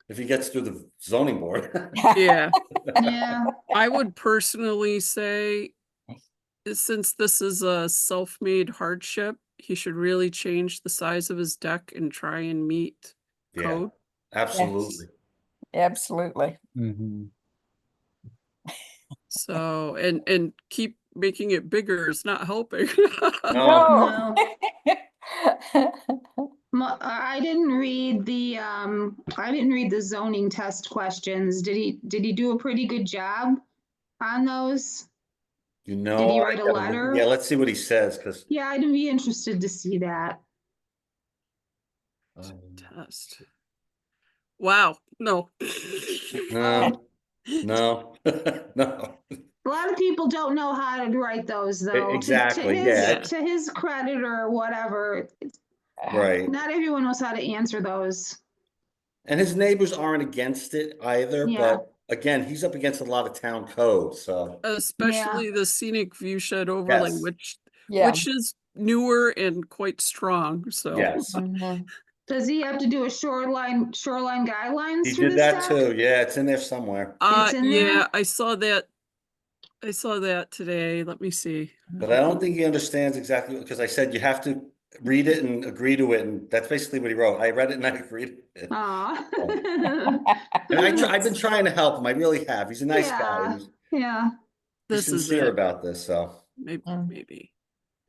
if he gets through the zoning board. Yeah, Yeah, I would personally say, since this is a self-made hardship, he should really change the size of his deck and try and meet Yeah, code. absolutely. Absolutely. Mhm. So, and keep making it bigger is not helping. No. I didn't read the zoning test questions. Did he do a pretty good job on those? You know. Did he I write a gotta look- letter? Yeah, let's see what he says, because. Yeah, I'd be interested to see that. Test. Wow, no. No, no, no. A lot of people don't know how to write those though. To- exactly, his- yeah. To his credit or whatever, Right. not everyone knows how to answer those. And his neighbors aren't against it either, Yeah. but again, he's up against a lot of town code, so. Especially the scenic view shed overlay, Yes. Yeah. which is newer and quite strong, so. Yes, Mhm. Does he have to do a shoreline guidelines he for did this that deck? too. Yeah, it's in there somewhere. It's in there? Yeah, I saw that today. Let me see. But I don't think he understands exactly, because I said you have to read it and agree to it, and that's basically what he wrote. I read it and I agreed. And Aw. I've been trying to help him. I really have. He's a nice guy. Yeah. He's Yeah, This is sincere it. about this, so. Maybe, Mm. maybe.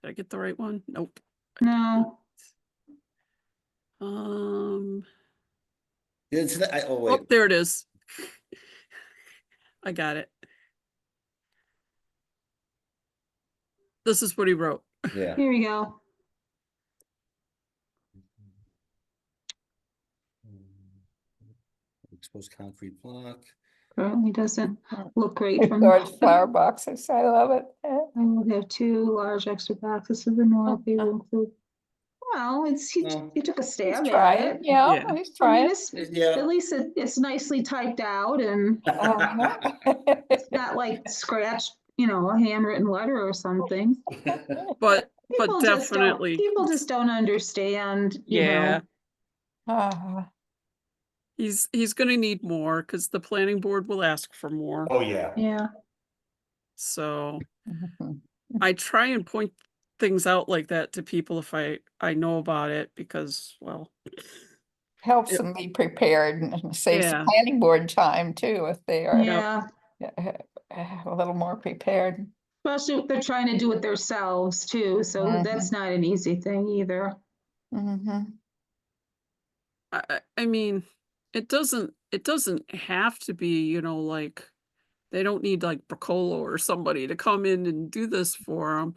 Did I get the right one? Nope. no, Yeah, oh, Oh, wait, there it is. I got it. This is what he wrote. yeah. here we go. Exposed concrete block. Currently doesn't look great from. Large flower boxes. I love it. I will have 2 large extra boxes to the north. They will include. Well, Well, he took a He's stab at trying. it. Yeah, Yeah. he's I mean, trying. Yeah. at least it's nicely typed out and Uh-huh. it's not like scratched, a handwritten letter or something. But People just don't- definitely, People just don't understand, you yeah, know. Ah, he's gonna need more because the planning board will ask for more. Oh, yeah. Yeah, So mhm. I try and point things out like that to people if I know about it because, well, Helps them be prepared and saves the Yeah. planning board time too, if they are yeah. a little more prepared. Especially if they're trying to do it themselves too, so that's not an easy thing either. Mhm. I mean, it doesn't have to be, like they don't need like Bracolo or somebody to come in and do this for them.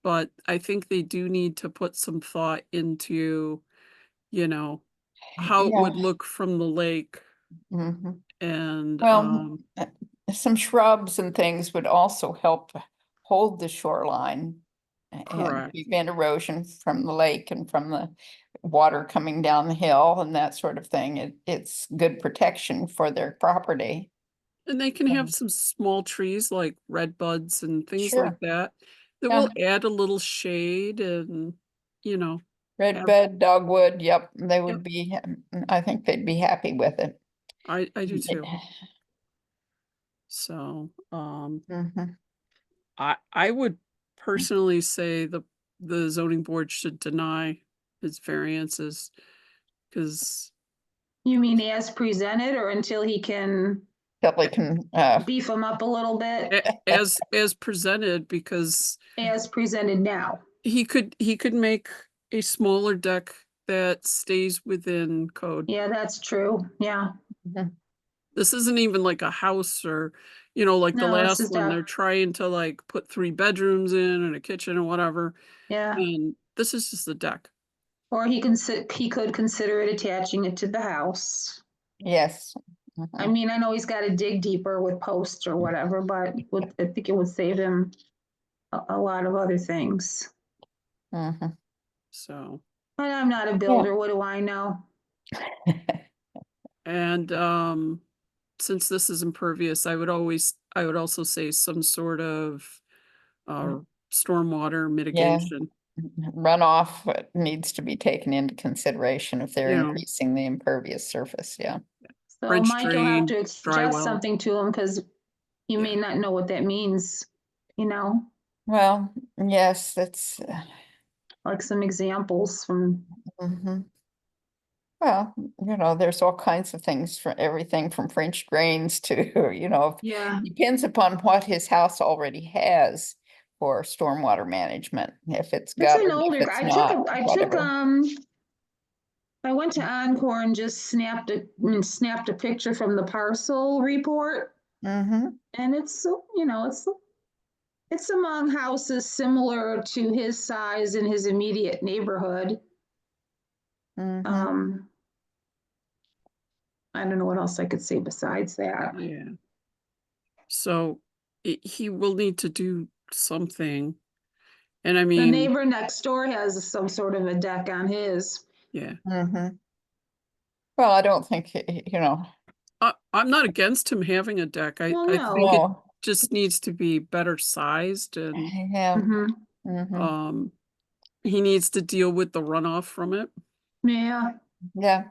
But I think they do need to put some thought into, how it Yeah. would look from the lake Mhm. and, Well, some shrubs and things would also help hold the shoreline and Correct. prevent erosion from the lake and from the water coming down the hill and that sort of thing. It's good protection for their property. and they can have some small trees like red buds and things like Sure. that that Yeah. will add a little shade and, Red Have- bed, dogwood, yep, they would Yep. be, I think they'd be happy with it. I do too. So, Mhm. I would personally say the zoning board should deny his variances because You mean as presented or until he can Probably can, beef them up a little bit as presented, because as presented now? he could make a smaller deck that stays within code. Yeah, that's true. Yeah. This isn't even like a house or, like the No, it's last just one, a- they're trying to like put 3 bedrooms in and a kitchen and whatever. Yeah. And this is just a deck. Or he could consider it attaching it to the house. yes. I mean, I know he's got to dig deeper with posts or whatever, but I think it would save him a lot of other things. Mhm. So, And I'm not a builder. What do I know? and since this is impervious, I would also say some sort of stormwater mitigation. runoff needs to be taken into consideration if they're Yeah. increasing the impervious surface, yeah. So French Mike will have drain, to dry suggest well. something to him because you may Yeah. not know what that means, you know, Well, yes, that's, like some examples from, mhm. Well, there's all kinds of things, for everything from French drains to, yeah. depends upon what his house already has for stormwater management, if it's It's an gutter, if older, it's not, whatever. I went to Encore and just snapped a picture from the parcel report. Mm-hmm, And it's, it's among houses similar to his size in his immediate neighborhood. mm-hmm. I don't know what else I could say besides that. Yeah. So he will need to do something. And I The mean, neighbor next door has some sort of a deck on his. yeah, Mm-hmm. Well, I don't think, I'm not against him having a deck. I Well, think it no, just needs to be better sized and yeah, Mhm. mhm, he needs to deal with the runoff from it Yeah, yeah,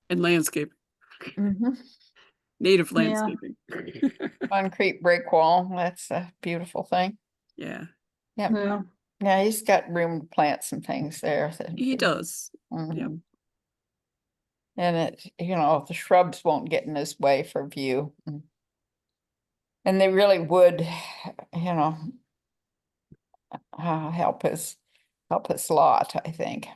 and landscape, mhm. native Yeah. landscaping. Concrete break wall, that's a beautiful thing. Yeah, Yep, yeah. yeah, he's got room to plant some things there. he does. Mhm. And the shrubs won't get in his way for view. And they really would, help his lot, I think.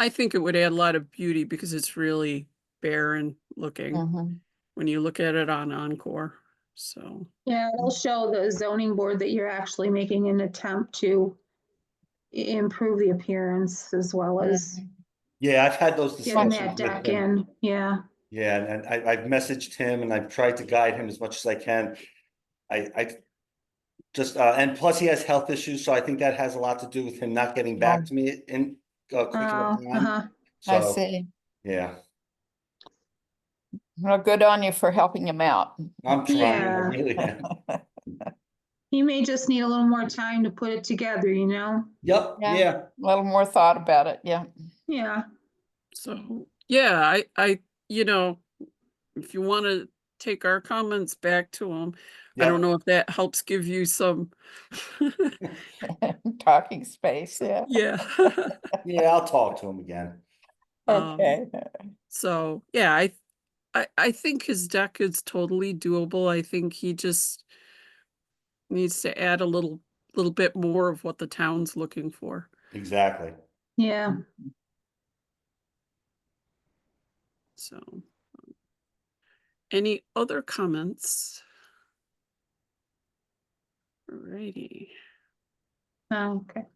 I think it would add a lot of beauty because it's really barren looking Mhm. when you look at it on Encore. So, Yeah, it'll show the zoning board that you're actually making an attempt to improve the appearance as well as Yeah, I've had those getting discussions that with deck him. in, yeah. Yeah, and I've messaged him and I've tried to guide him as much as I can. I just, and plus he has health issues, so I think that has a lot to do with him not getting back to me in quick enough Oh, time. I So, see. yeah, Well, good on you for helping him out. I'm trying, I Yeah. really am. He may just need a little more time to put it together, you know? Yep, Yeah. yeah, A little more thought about it, yeah. Yeah, so yeah, if you want to take our comments back to him, I don't yep, know if that helps give you some, Talking space, yeah. yeah. yeah, I'll talk to him again. Okay. So yeah, I think his deck is totally doable. I think he just needs to add a little bit more of what the town's looking for. Exactly. yeah. So, any other comments? Alrighty. Okay.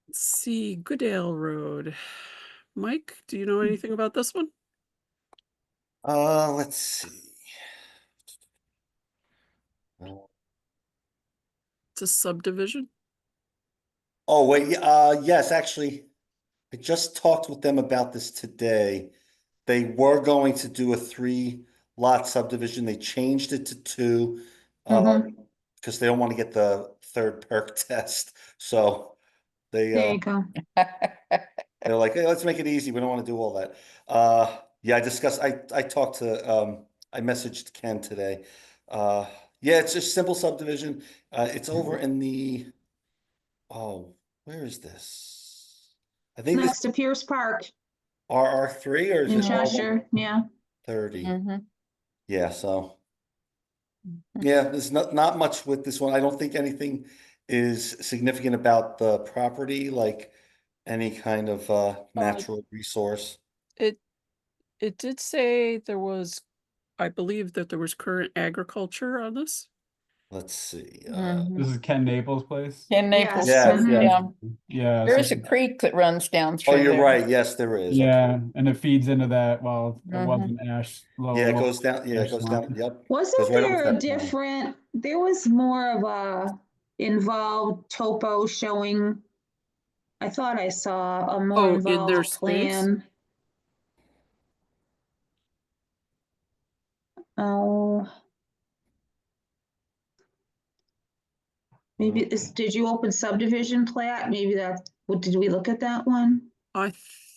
Let's see, Goodale Road. Mike, do you know anything about this one? Let's see. It's a subdivision. Oh, wait, yes, actually, I just talked with them about this today. They were going to do a 3-lot subdivision. They changed it to 2. Because they don't want to get the third perk test. So There they you go. they're like, hey, let's make it easy. We don't want to do all that. Yeah, I talked to I messaged Ken today. Yeah, it's just simple subdivision. It's over in the where is this? I think this Next to Pierce Park RR3 or is in it Cheshire, yeah. 30? Mhm. Yeah, so yeah, there's not much with this one. I don't think anything is significant about the property, like any kind of natural resource. It did say there was, I believe that there was current agriculture on this. Let's see. Mhm. This is Ken Naples' place. In Naples, Yes, too, yes. yeah. Yeah. There so- is a creek that runs down Oh, through you're there. right. Yes, there is. Okay. Yeah, and it feeds into that, well, it Mhm. wasn't ash. Yeah, it goes down. Yeah, it goes down. swamp. Yep. Wasn't Goes right over there that a pond. different, there was more of a involved topo showing? I thought I saw a more Oh, in their involved specs? plan. Oh, Maybe did you open subdivision plat? Maybe did we look at that one? I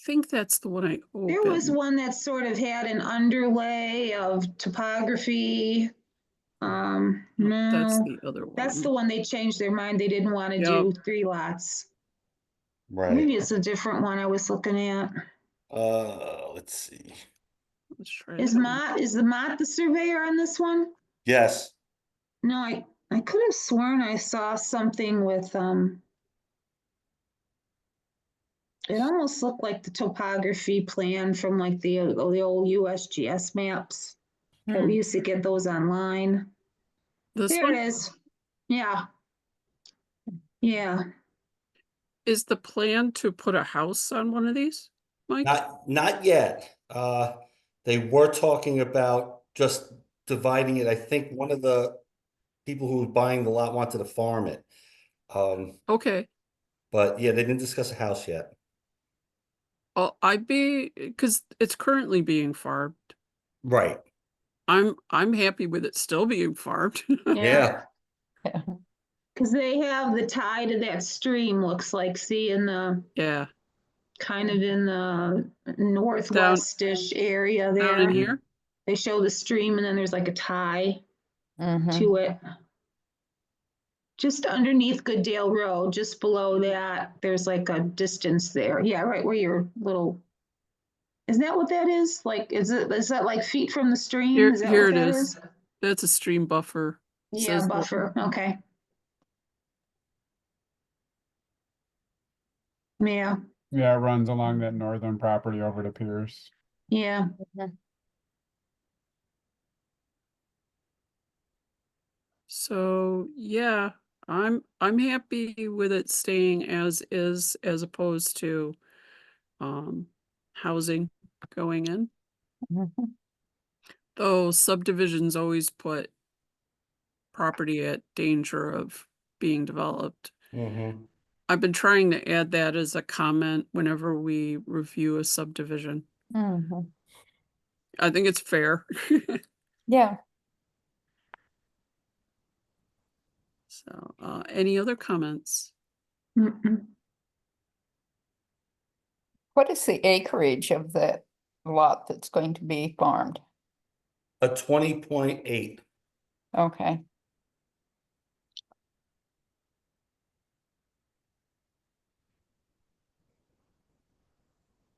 think that's the one I There was opened. one that sort of had an underlay of topography. No, that's No, the other that's the one. one they changed their mind. They didn't want to do 3 lots. Maybe Right. it's a different one I was looking at. Let's see. Let's try Is that one. Mott the surveyor on this one? Yes, No, I could have sworn I saw something with, it almost looked like the topography plan from like the old USGS maps. That we used to get those online. This There one? it is. Yeah. Yeah. Is the plan to put a house on one of these, Mike? not yet. They were talking about just dividing it. I think one of the people who was buying the lot wanted to farm it. Okay. But yeah, they didn't discuss a house yet. Because it's currently being farmed. Right. I'm happy with it still being farmed. Yeah. Cause they have the tie to that stream, looks like, see, in the, Yeah, kind of in the northwestish area there. down in here. They show the stream and then there's like a tie Mhm. to it. Just underneath Goodale Road, just below that, there's like a distance there. Yeah, right where your little. Isn't that what that is? Like, is that like feet from the stream? Here, Is that here what it that is. That's a stream buffer. Yeah, Says that- buffer, okay. Yeah, Yeah, it runs along that northern property over to Pierce. yeah. So yeah, I'm happy with it staying as is, as opposed to housing going in. Mhm. Though subdivisions always put property at danger of being developed. Mm-hmm. I've been trying to add that as a comment whenever we review a subdivision. Mhm. I think it's fair. Yeah. So, any other comments? Mm-mm. What is the acreage of that lot that's going to be farmed? A 20.8. Okay.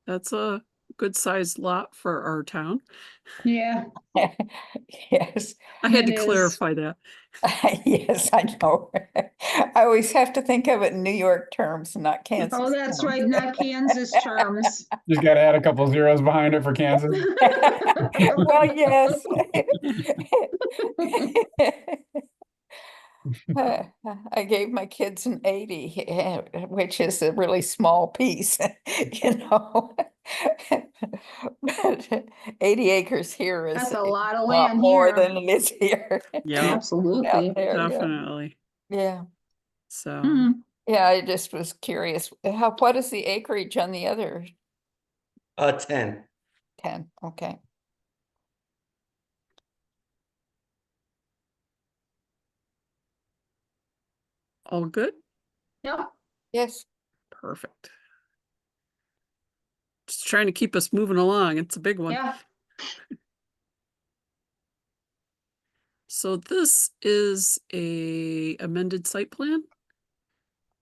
That's a good sized lot for our town. Yeah. Yes. I had to It is. clarify that. Yes, I know. I always have to think of it in New York terms, not Kansas. Oh, that's terms. right, not Kansas terms. Just gotta add a couple zeros behind it for Kansas. Well, yes. I gave my kids an 80, which is a really small piece, you know. But 80 acres here is That's a lot of lot land more here. than it is here. Yeah, Absolutely. Out there, yeah. definitely. Yeah, So, Mhm. yeah, I just was curious, what is the acreage on the other 10. 10? Okay. all good? Yeah. Yes. Perfect. Just trying to keep us moving along. It's a big one. Yeah. So this is a amended site plan.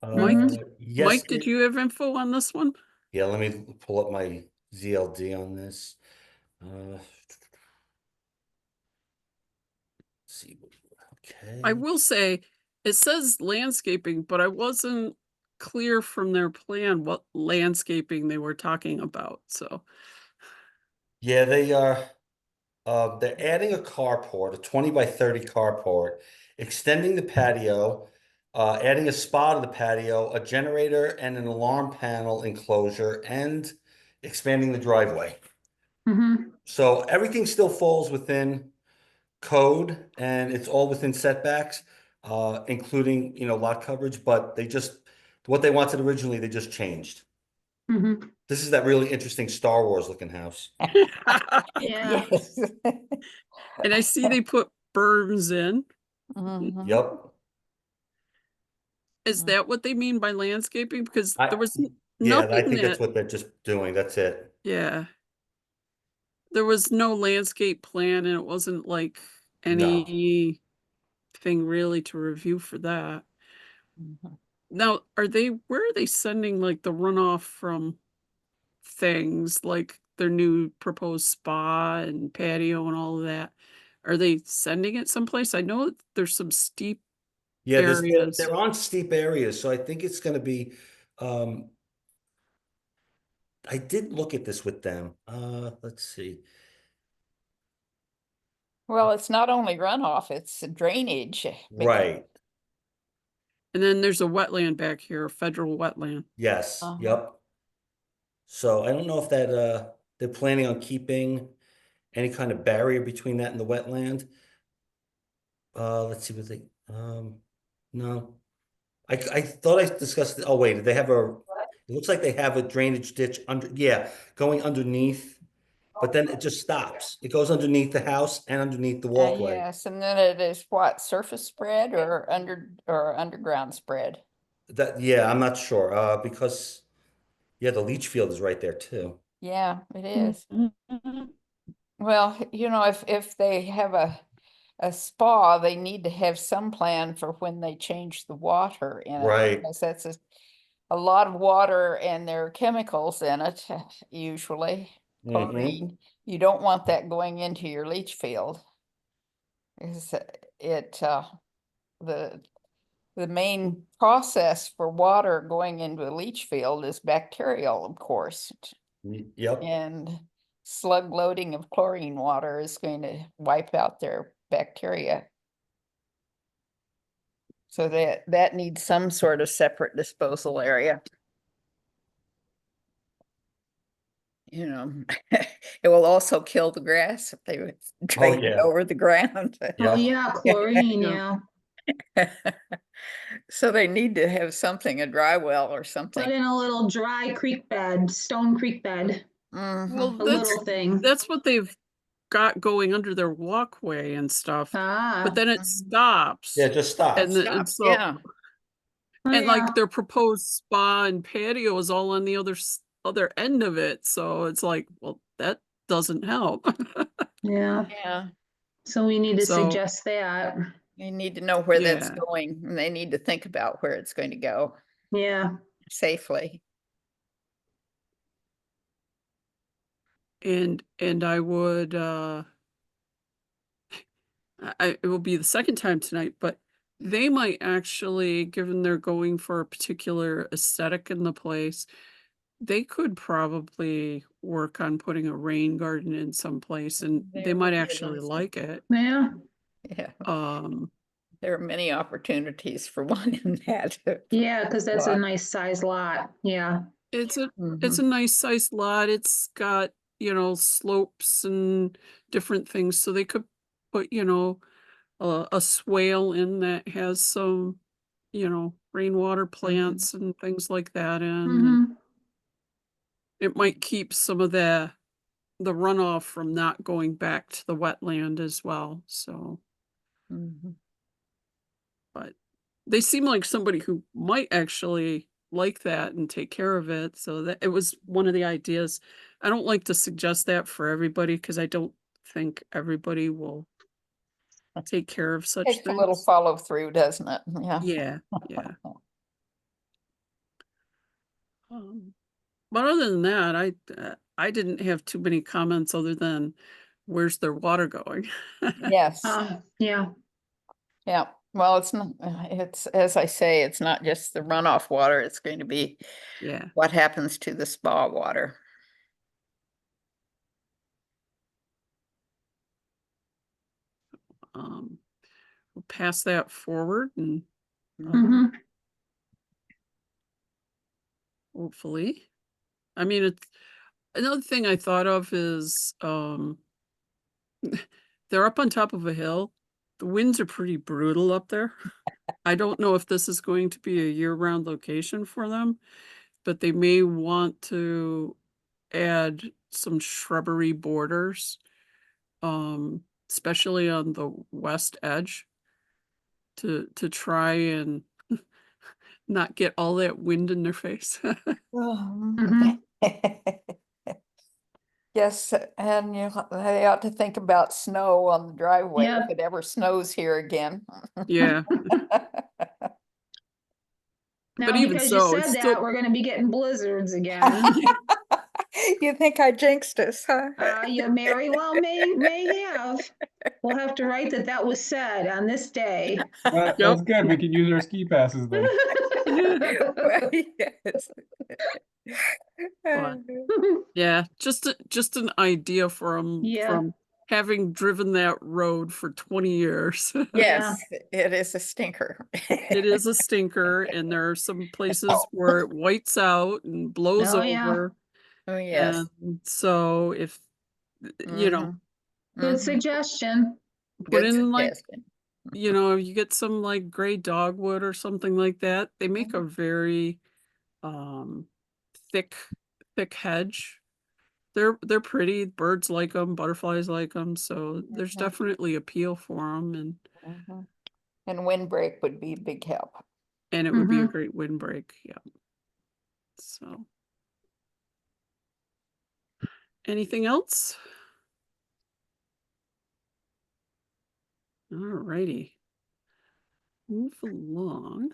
Mike, Yes. Mike, did you have info on this one? Yeah, let me pull up my ZLD on this. Let's see. Okay. I will say, it says landscaping, but I wasn't clear from their plan what landscaping they were talking about, so. Yeah, they are. They're adding a carport, a 20 by 30 carport, extending the patio, adding a spa to the patio, a generator and an alarm panel enclosure, and expanding the driveway. Mm-hmm. So everything still falls within code and it's all within setbacks, including, lot coverage, but what they wanted originally, they just changed. Mm-hmm. This is that really interesting Star Wars looking house. Yeah. yes. And I see they put berms in. Mhm. Yep. Is Mm. that what they mean by landscaping? Because I- there was Yeah, I nothing think that's that, what they're just doing. That's it. yeah. There was no landscape plan and it wasn't like No. anything really to review for that. Mhm. Now, where are they sending like the runoff from things like their new proposed spa and patio and all of that? Are they sending it someplace? I know there's some steep Yeah, areas. they're on steep areas, so I think it's gonna be, um, I did look at this with them. Let's see. Well, it's not only runoff, it's drainage. Right, And then there's a wetland back here, a federal wetland. yes, Uh-huh. yep. So I don't know if that, they're planning on keeping any kind of barrier between that and the wetland. Let's see what they, no. I thought I discussed, oh wait, did they have it looks like they have a drainage ditch under, yeah, going underneath. But then it just stops. It goes underneath the house and underneath the walkway. Yes, and then it is what, surface spread or underground spread? That, yeah, I'm not sure, because, yeah, the leach field is right there too. Yeah, it Mm. is. Well, if they have a spa, they need to have some plan for when they change the water in it. Right. Because that's a lot of water and there are chemicals in it, usually. Mhm. Chlorine. You don't want that going into your leach field. Is the main process for water going into a leach field is bacterial, of course. Yep, And slug loading of chlorine water is going to wipe out their bacteria. So that needs some sort of separate disposal area. It will also kill the grass if they drain it yeah. over the ground. Oh, Yeah. yeah, chlorine, Yeah. yeah. So they need to have something, a dry well or Put something. in a little dry creek bed, stone creek bed, Mhm. Well, a little thing. that's what they've got going under their walkway and stuff. Ah. But then it Mhm. stops. Yeah, it just stops. And Stops, so, yeah. Oh, and yeah. like their proposed spa and patio is all on the other end of it. So it's like, well, that doesn't help. Yeah, Yeah, so we need to So- suggest that. they need to know where that's Yeah. going, and they need to think about where it's going to go Yeah, safely. And I would it will be the second time tonight, but they might actually, given they're going for a particular aesthetic in the place, they could probably work on putting a rain garden in some place and There they would might be a actually nice- like it. yeah, Yeah, Um there are many opportunities for one in that. yeah, because that's a Lot. nice size lot, yeah. it's a Mhm. nice sized lot. It's got, slopes and different things. So they could put, a swale in that has some, rainwater plants and things like that in. And Mhm. it might keep some of the runoff from not going back to the wetland as well. So, Mhm. but they seem like somebody who might actually like that and take care of it. So that it was one of the ideas. I don't like to suggest that for everybody because I don't think everybody will take care of such Takes a little things. follow through, doesn't it? Yeah. Yeah, yeah. But other than that, I didn't have too many comments other than where's their water going? Yes, Yeah, yeah. Well, it's not, it's, as I say, it's not just the runoff water, it's going to be Yeah. what happens to the spa water. We'll pass that forward and mhm. hopefully. I mean, it's another thing I thought of is they're up on top of a hill. The winds are pretty brutal up there. I don't know if this is going to be a year-round location for them, but they may want to add some shrubbery borders, especially on the west edge to try and not get all that wind in their face. Mhm. Yes, and they ought to think about snow on the driveway Yep. if it ever snows here again. Yeah, Now, even because you so, it's said still- that, we're gonna be getting blizzards again. You think I jinxed us, huh? You very well may have. We'll have to write that that was said on this day. That's good. We can use our ski passes then. Well, yes. But- yeah, just an idea from Yeah. having driven that road for 20 years. Yes, it is a stinker. It is a stinker, and there are some places where it whites out and blows Oh, yeah. over. Oh, yes. And so if, you know, Mhm. Good Mhm. suggestion. put Good in like, suggestion. you know, you get some like gray dogwood or something like that. They make a very thick hedge. They're pretty. Birds like them, butterflies like them. So there's Mhm. definitely appeal for them, Mhm. And windbreak would be a big help. and it would be a Mhm. great windbreak. Yeah. So, anything else? All righty. Move along.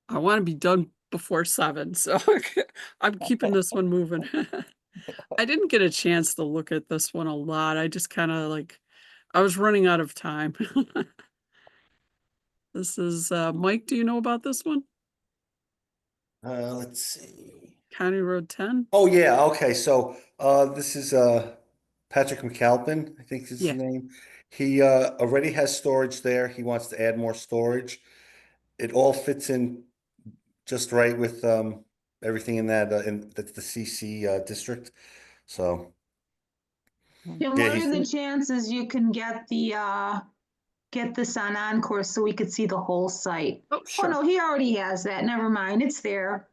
I want to be done before 7, so I'm keeping this one moving. I didn't get a chance to look at this one a lot. I just kind of like, I was running out of time. This is Mike. Do you know about this one? Let's see. County Road 10? Oh, yeah, okay, so, this is, Patrick McAlpin, I think is his Yeah. name. He, already has storage there. He wants to add more storage. It all fits in just right with, everything in that's the CC, district, so. And Yeah, what are he's- the chances you can get this on Encore so we could see the whole site? Oh, Oh, sure. no, he already has that. Never mind. It's there.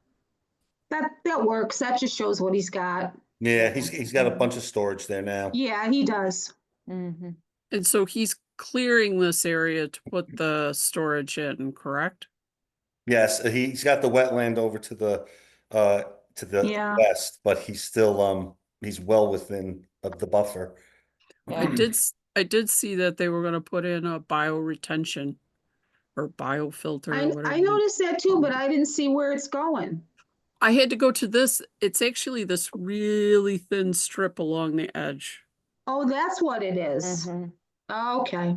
That works. That just shows what he's got. Yeah, he's got a bunch of storage there now. Yeah, he does. Mhm. And so he's clearing this area to put the storage in, correct? Yes, he's got the wetland over to the Yeah. west, but he's still he's well within the buffer. I Yeah. I did see that they were going to put in a bioretention or biofilter or whatever. I noticed that too, but I didn't see where it's going. I had to go to this. It's actually this really thin strip along the edge. Oh, that's what it is. Mhm. Okay.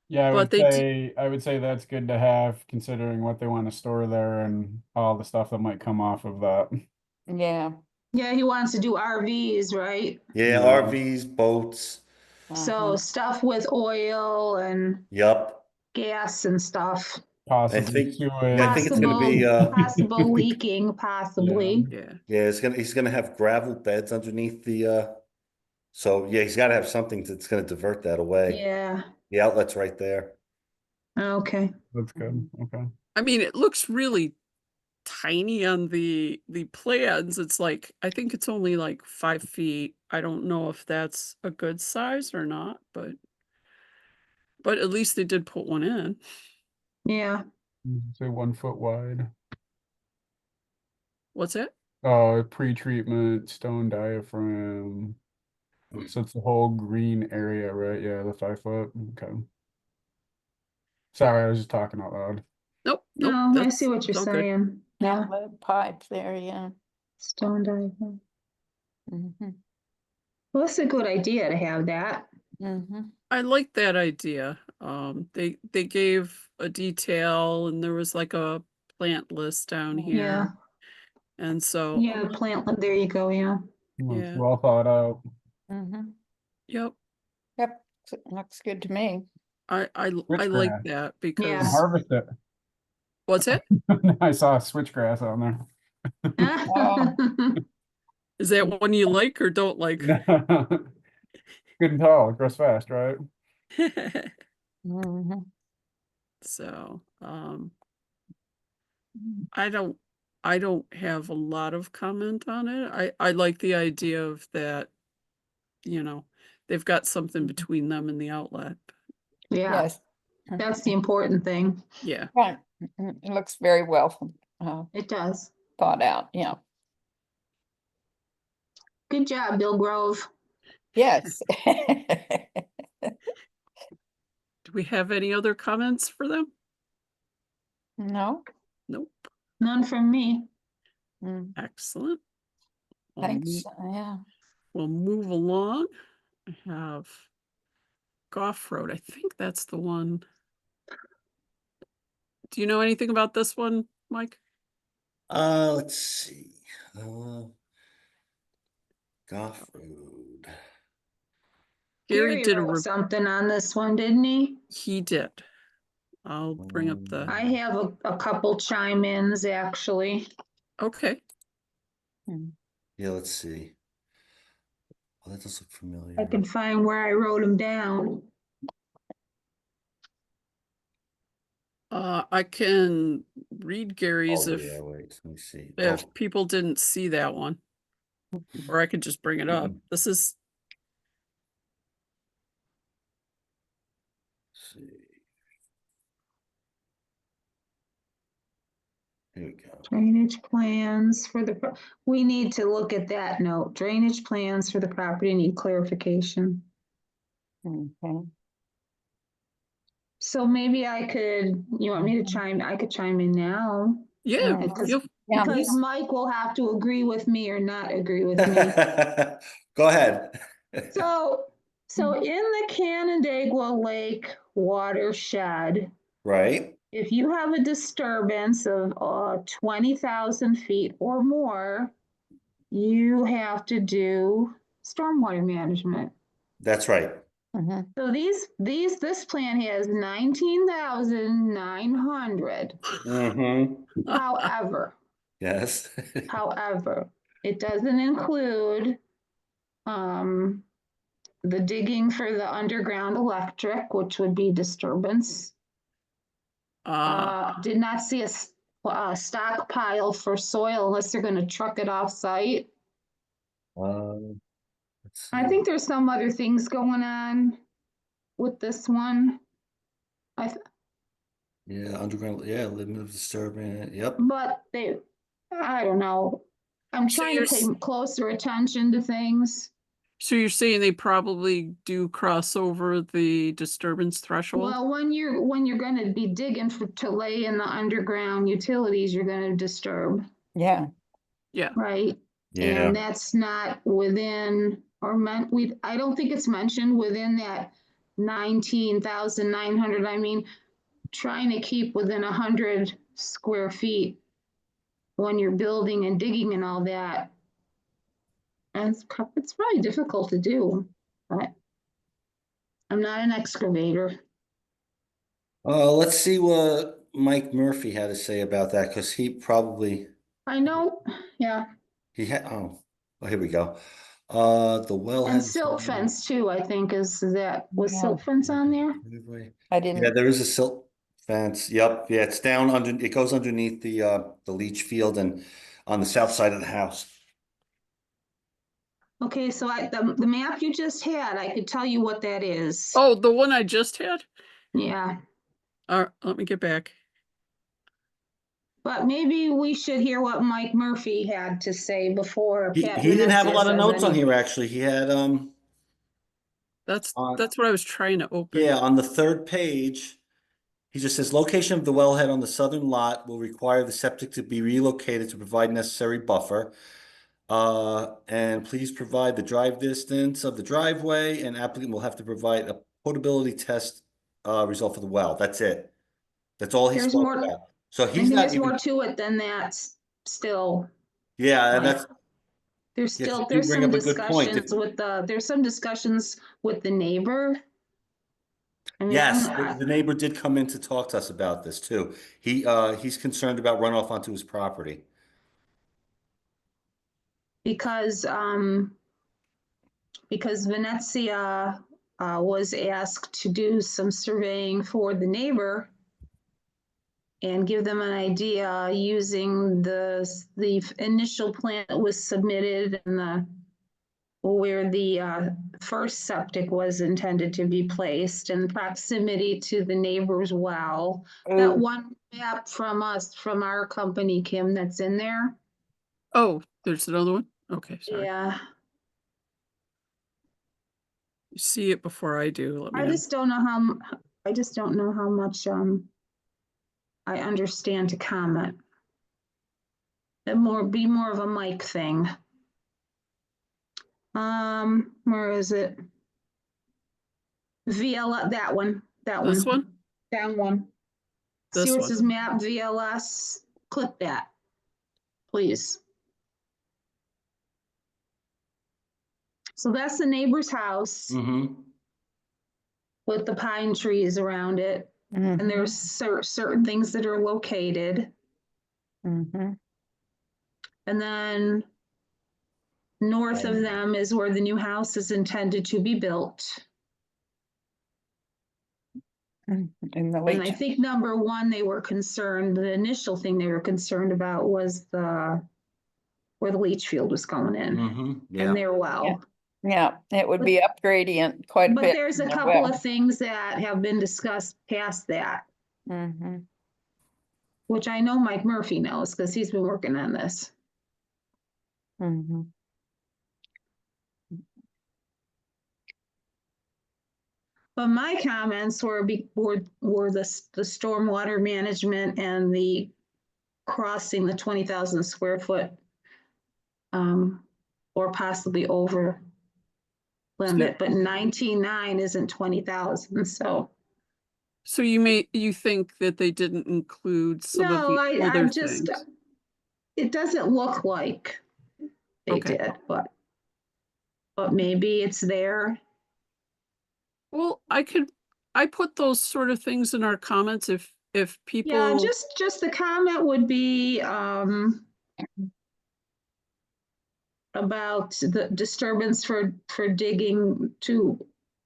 Yeah, But they I would say that's good to have considering what they want to store there and all the stuff that might come off of that. Yeah. Yeah, he wants to do RVs, right? Yeah, Yeah. RVs, boats. So stuff with oil and Yup. gas and stuff. Possibly think- sewage. I think it's gonna be, Possible leaking, possibly. Yeah. Yeah, he's gonna have gravel beds underneath the so yeah, he's gotta have something that's gonna divert that away. Yeah, The outlet's right there. okay. That's good. Okay. I mean, it looks really tiny on the plans. It's like, I think it's only like 5 feet. I don't know if that's a good size or not, but at least they did put one in. Yeah, Say 1 foot wide. What's it? Oh, pre-treatment stone diaphragm. So it's the whole green area, right? Yeah, the 5 foot. Okay. Sorry, I was just talking out loud. Nope. no, I that's- see what you're it's all good. saying. Yeah, Lead pipe there, yeah. stone diaphragm. Mhm. Well, that's a good idea to have that. Mhm. I like that idea. They gave a detail and there was like a plant list down here. Yeah, And so, yeah, the plant, there you go, yeah. Yeah. Well thought out. Mhm. yep, Yep, looks good to me. I like Switchgrass. that And because harvest it. what's it? I saw switchgrass on Is that one you like or don't like? there. Good and tall, it grows fast, right? Mhm. So, I don't have a lot of comment on it. I like the idea of that, you know, they've got something between them and the outlet. Yeah, Yes, That's the important thing. Yeah. Right, it looks very well It does. thought out, yeah. Good job, Bill Grove. Yes. Do we have any other comments for them? No? Nope. None from me. Mm, Excellent. I'll Thanks, move- yeah. We'll move along. I have Goff Road. I think that's the one. Do you know anything about this one, Mike? Let's see. Goff Road. Gary did a, wrote re- something on this one, didn't he? he did. I'll bring up the, I have a couple chime-ins, actually. okay. Yeah, let's see. Oh, that does look familiar. I can find where I wrote them down. I can read Gary's Oh, if yeah, wait, let me see. if Oh, people didn't see that one. Or I could just bring it up. This is, let's see. Here we go. Drainage plans for the, we need to look at that note. Drainage plans for the property need clarification. Okay. So maybe I could, you want me to I could chime in now. yeah, Because- feel- Yeah, Because this- Mike will have to agree with me or not agree with me. Go ahead. So in the Canandaigua Lake watershed, Right, if you have a disturbance of 20,000 feet or more, you have to do stormwater management. that's right. Mhm. So this plan has 19,900. Mm-hmm, However, yes. it doesn't include the digging for the underground electric, which would be disturbance. Did not see a stockpile for soil unless they're gonna truck it off site. Let's I see. think there's some other things going on with this one. Yeah, underground, yeah, limit of disturbance, yep. But I don't know. I'm So trying to pay closer attention to things. so you're saying they probably do cross over the disturbance threshold? Well, when you're gonna be digging to lay in the underground utilities, you're gonna disturb, Yeah, right? Yeah, And that's not within I don't think it's mentioned within that 19,900. I mean, trying to keep within 100 square feet when you're building and digging and all that. And it's probably difficult to do, but I'm not an excavator. let's see what Mike Murphy had to say about that, because he probably, I know, yeah. he had, here we go. The wellhead. And silt fence too, I think was Yeah. silt fence on there? I Yeah, didn't, there is a silt fence. Yep, yeah, it's down under, it goes underneath the leach field and on the south side of the house. Okay, so the map you just had, I could tell you what that is. Oh, the one I just had? Yeah, Let me get back. but maybe we should hear what Mike Murphy had to say before. He Pat didn't have a Venezia lot of says notes on anything. here, actually. He had, That's On- what I was trying to open. yeah, on the third page, he just says, location of the wellhead on the southern lot will require the septic to be relocated to provide necessary buffer. And please provide the drive distance of the driveway, and applicant will have to provide a potability test result for the well. That's it. That's all he There's spoke more- about. So he's And not there's even, more to it than that still. yeah, and Like, that's, There's Yes, you still, do there's bring some up a good point. If- discussions there's some discussions with the neighbor. I mean, yes, I'm- the neighbor did come in to talk to us about this too. He's concerned about runoff onto his property. because Venezia was asked to do some surveying for the neighbor and give them an idea using the initial plan that was submitted and where the first septic was intended to be placed in proximity to the neighbor's well. That Ooh, one map from us, from our company, Kim, that's in there. Oh, there's another one? Okay, sorry. Yeah, You see it before I do, let me I know. just don't know I just don't know how much I understand to comment. It be more of a mic thing. Where is it? VL, that one, This one? down one. See This where it one. says map VLS, click that, please. So that's the neighbor's house Mm-hmm. with the pine trees around it. mhm, And there's certain things that are located. mhm. And then north of them is where the new house is intended to be built. In the And I late, think number one, the initial thing they were concerned about was where the leach field was going in Mm-hmm. Yeah. and their well. yeah, it would be upgradient quite a But bit. there's a from the couple well. of things that have been discussed past that, Mhm, which I know Mike Murphy knows because he's been working on this. mhm. But my comments were the stormwater management and the crossing the 20,000 square foot or possibly over limit, but 19.9 isn't 20,000, so. So you think that they didn't include some of No, the other I'm just, things? it doesn't look like they Okay. did, but maybe it's there. Well, I put those sort of things in our comments if Yeah, people, just the comment would be, about the disturbance for digging to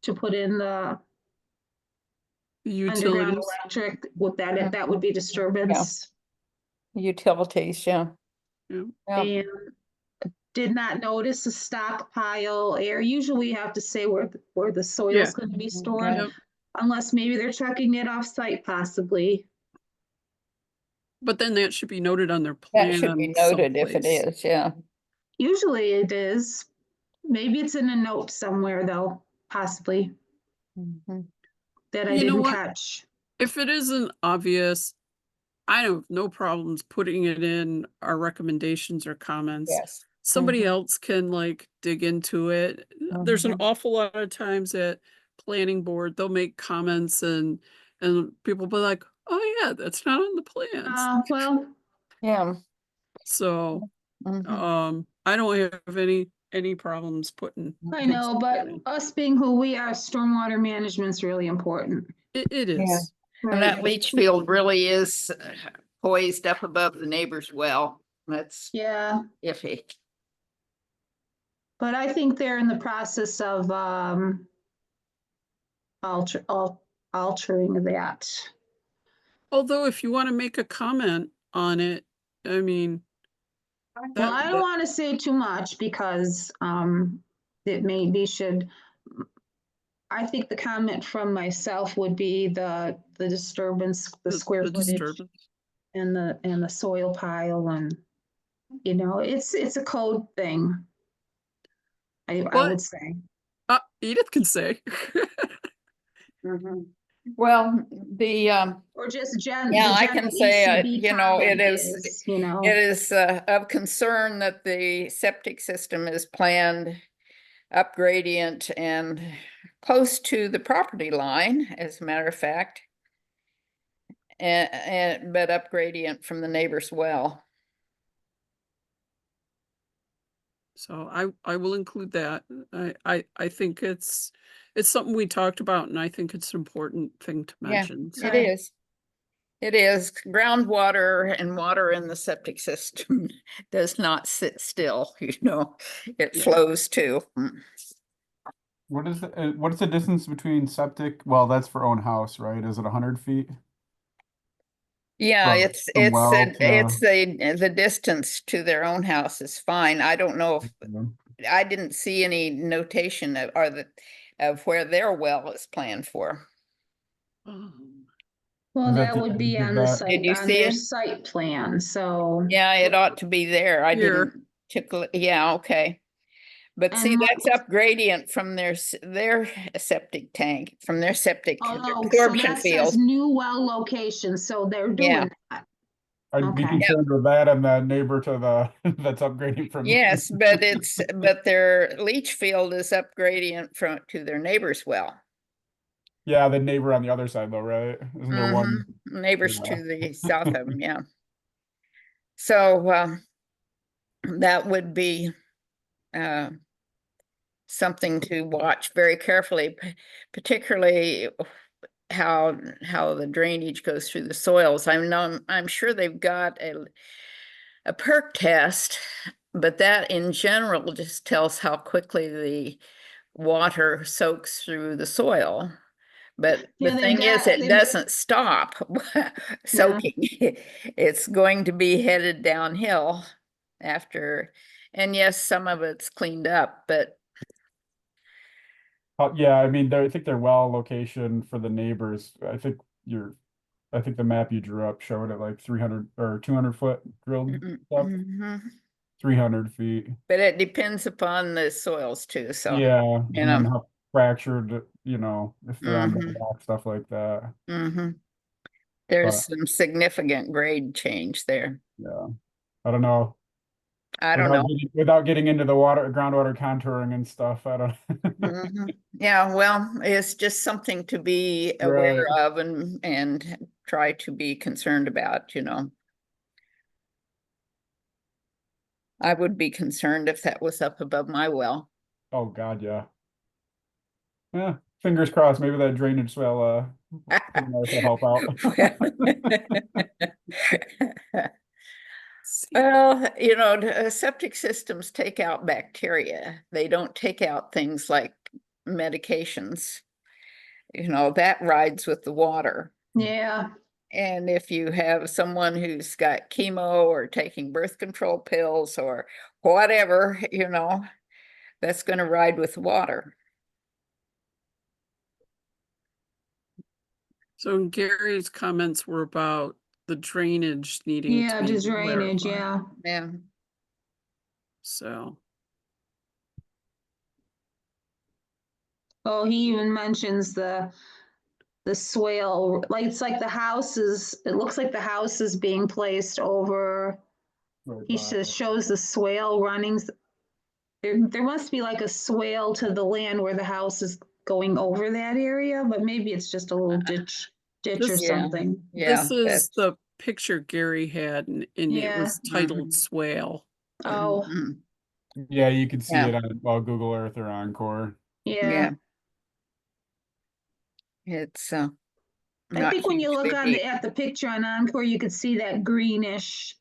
put in the underground utilities. electric, with that would be disturbance. Utilities, yeah. Yeah. Yeah, And did not notice a stockpile area. Usually we have to say where the soil Yeah. is going to be stored, Yeah. Yep. unless maybe they're trucking it off site possibly. But then that should be noted on their plan. that should be noted if it someplace. is, yeah. Usually it is. Maybe it's in a note somewhere though, possibly, Mhm. that I You know didn't what? catch. If it isn't obvious, I have no problems putting it in our recommendations or comments. Yes. Somebody Mhm. else can like dig into it. There's an Mhm. awful lot of times at planning board, they'll make comments and people be like, oh yeah, that's not on the plans. Well, Yeah. So Mhm. I don't have any problems putting. I putting know, but something in. us being who we are, stormwater management's really important. It Yeah. is. And that leach field really is poised up above the neighbor's well. That's Yeah, iffy. but I think they're in the process of altering that. Although if you want to make a comment on it, I mean, Well, I don't want to say too much because it maybe should. I think the comment from myself would be the disturbance, the square the footage disturbance. and the soil pile, and it's a code thing. I But would say. Edith can say. Mhm. Well, the, Or just yeah, I can general say, ECB you know, it comment is, is, it is of concern that the septic system is planned upgradient and close to the property line, as a matter of fact. But upgradient from the neighbor's well. So I will include that. I think it's something we talked about and I think it's an important thing to Yeah, mention. it is. It is. Groundwater and water in the septic system does not sit still, it Yeah. flows too. What is the distance between septic? Well, that's for own house, right? Is it 100 feet? Yeah, From- it's from well it's the distance to their own house is fine. I don't know if I didn't see any notation of where their well is planned for. Well, Is that that the would be end of on the that? site, Did you on see their it? site plan, so. Yeah, it ought to be there. I Here. didn't tickle, yeah, okay. But see, And that's up gradient from their septic tank, from their septic Oh, so absorption that field. says new well location, so they're Yeah. doing that. I'd be Okay. concerned with that and the neighbor to the, that's upgrading from. Yes, but but their leach field is up gradient to their neighbor's well. Yeah, the neighbor on the other side though, right? Isn't there one? Neighbors Yeah. to the south of them, yeah. So, that would be, something to watch very carefully, particularly how the drainage goes through the soils. I'm sure they've got a perk test, but that in general just tells how quickly the water soaks through the soil. But the Yeah, thing is, it doesn't stop soaking. It's going to be headed downhill after, and yes, some of it's cleaned up, but Yeah, I mean, I think their well location for the neighbors, I think the map you drew up showed it like 300 or 200 foot drilled depth, mhm. 300 feet. But it depends upon the soils too, so. Yeah, you and then know. how fractured, if they're on the Mhm. rock, stuff like that. There's But some significant grade change there. yeah, I don't know. I don't know. Without getting into the groundwater contouring and stuff, I don't. Yeah, well, it's just something to be aware Right. of and try to be concerned about, I would be concerned if that was up above my well. Oh God, yeah. Yeah, fingers crossed. Maybe that drainage swell, will help out. Well, septic systems take out bacteria. They don't take out things like medications. That rides with the water. Yeah, And if you have someone who's got chemo or taking birth control pills or whatever, that's going to ride with water. So Gary's comments were about the drainage needing yeah, to be the drainage, clarified. yeah. Yeah. So, Oh, he even mentions the swale, like it's like the house is, it looks like the house is being placed over. He says, shows the swale runnings. There must be like a swale to the land where the house is going over that area, but maybe it's just a little ditch or This- Yeah. something. Yeah. this is the picture Gary had and it Yeah. was titled Swale. Oh, Mhm. Yeah, you can see Yeah. it on Google Earth or Encore. yeah. It's I not think when you look hugely deep. at the picture on Encore, you could see that greenish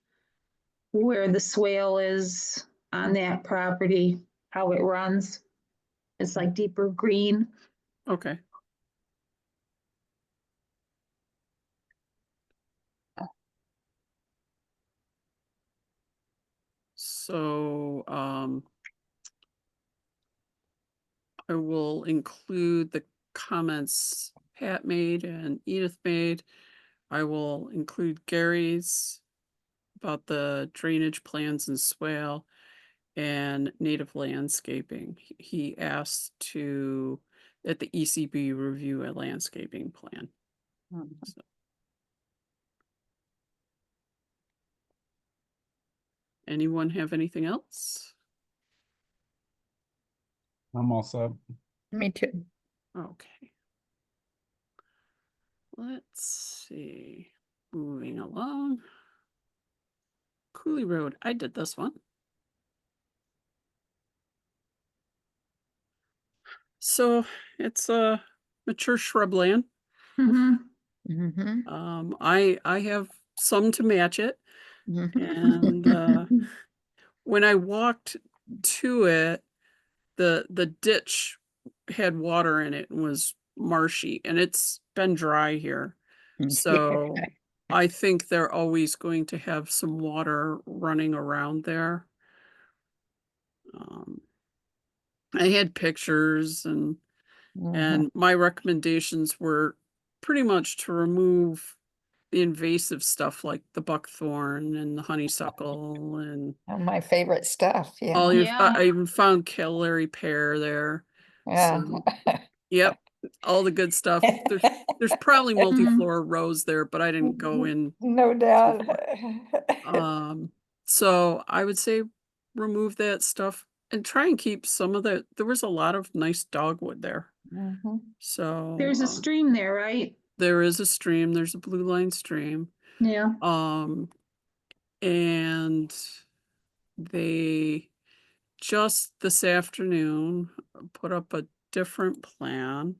where the swale is on that property, how it runs. It's like deeper green. Okay. So, I will include the comments Pat made and Edith made. I will include Gary's about the drainage plans and swale and native landscaping. He asked that the ECB review a landscaping plan. So, anyone have anything else? I'm all set. Me too. Okay. Let's see. Moving along. Cooley Road. I did this one. So it's a mature shrubland. Mm-hmm. I have some to match it. And when I walked to it, the ditch had water in it and was marshy, and it's been dry here. So I think they're always going to have some water running around there. I had pictures and my recommendations were pretty much to remove the invasive stuff like the buckthorn and the honeysuckle and Oh, my favorite stuff, yeah. all your, Yeah. I even found Calipari pear there. Yeah. So, yep, all the good stuff. There's probably multiflora rose there, but I didn't go in. No doubt. So I would say remove that stuff and try and keep some of there was a lot of nice dogwood there. Mhm. So There's a stream there, right? there is a stream, there's a blue line stream. Yeah. And they just this afternoon put up a different plan.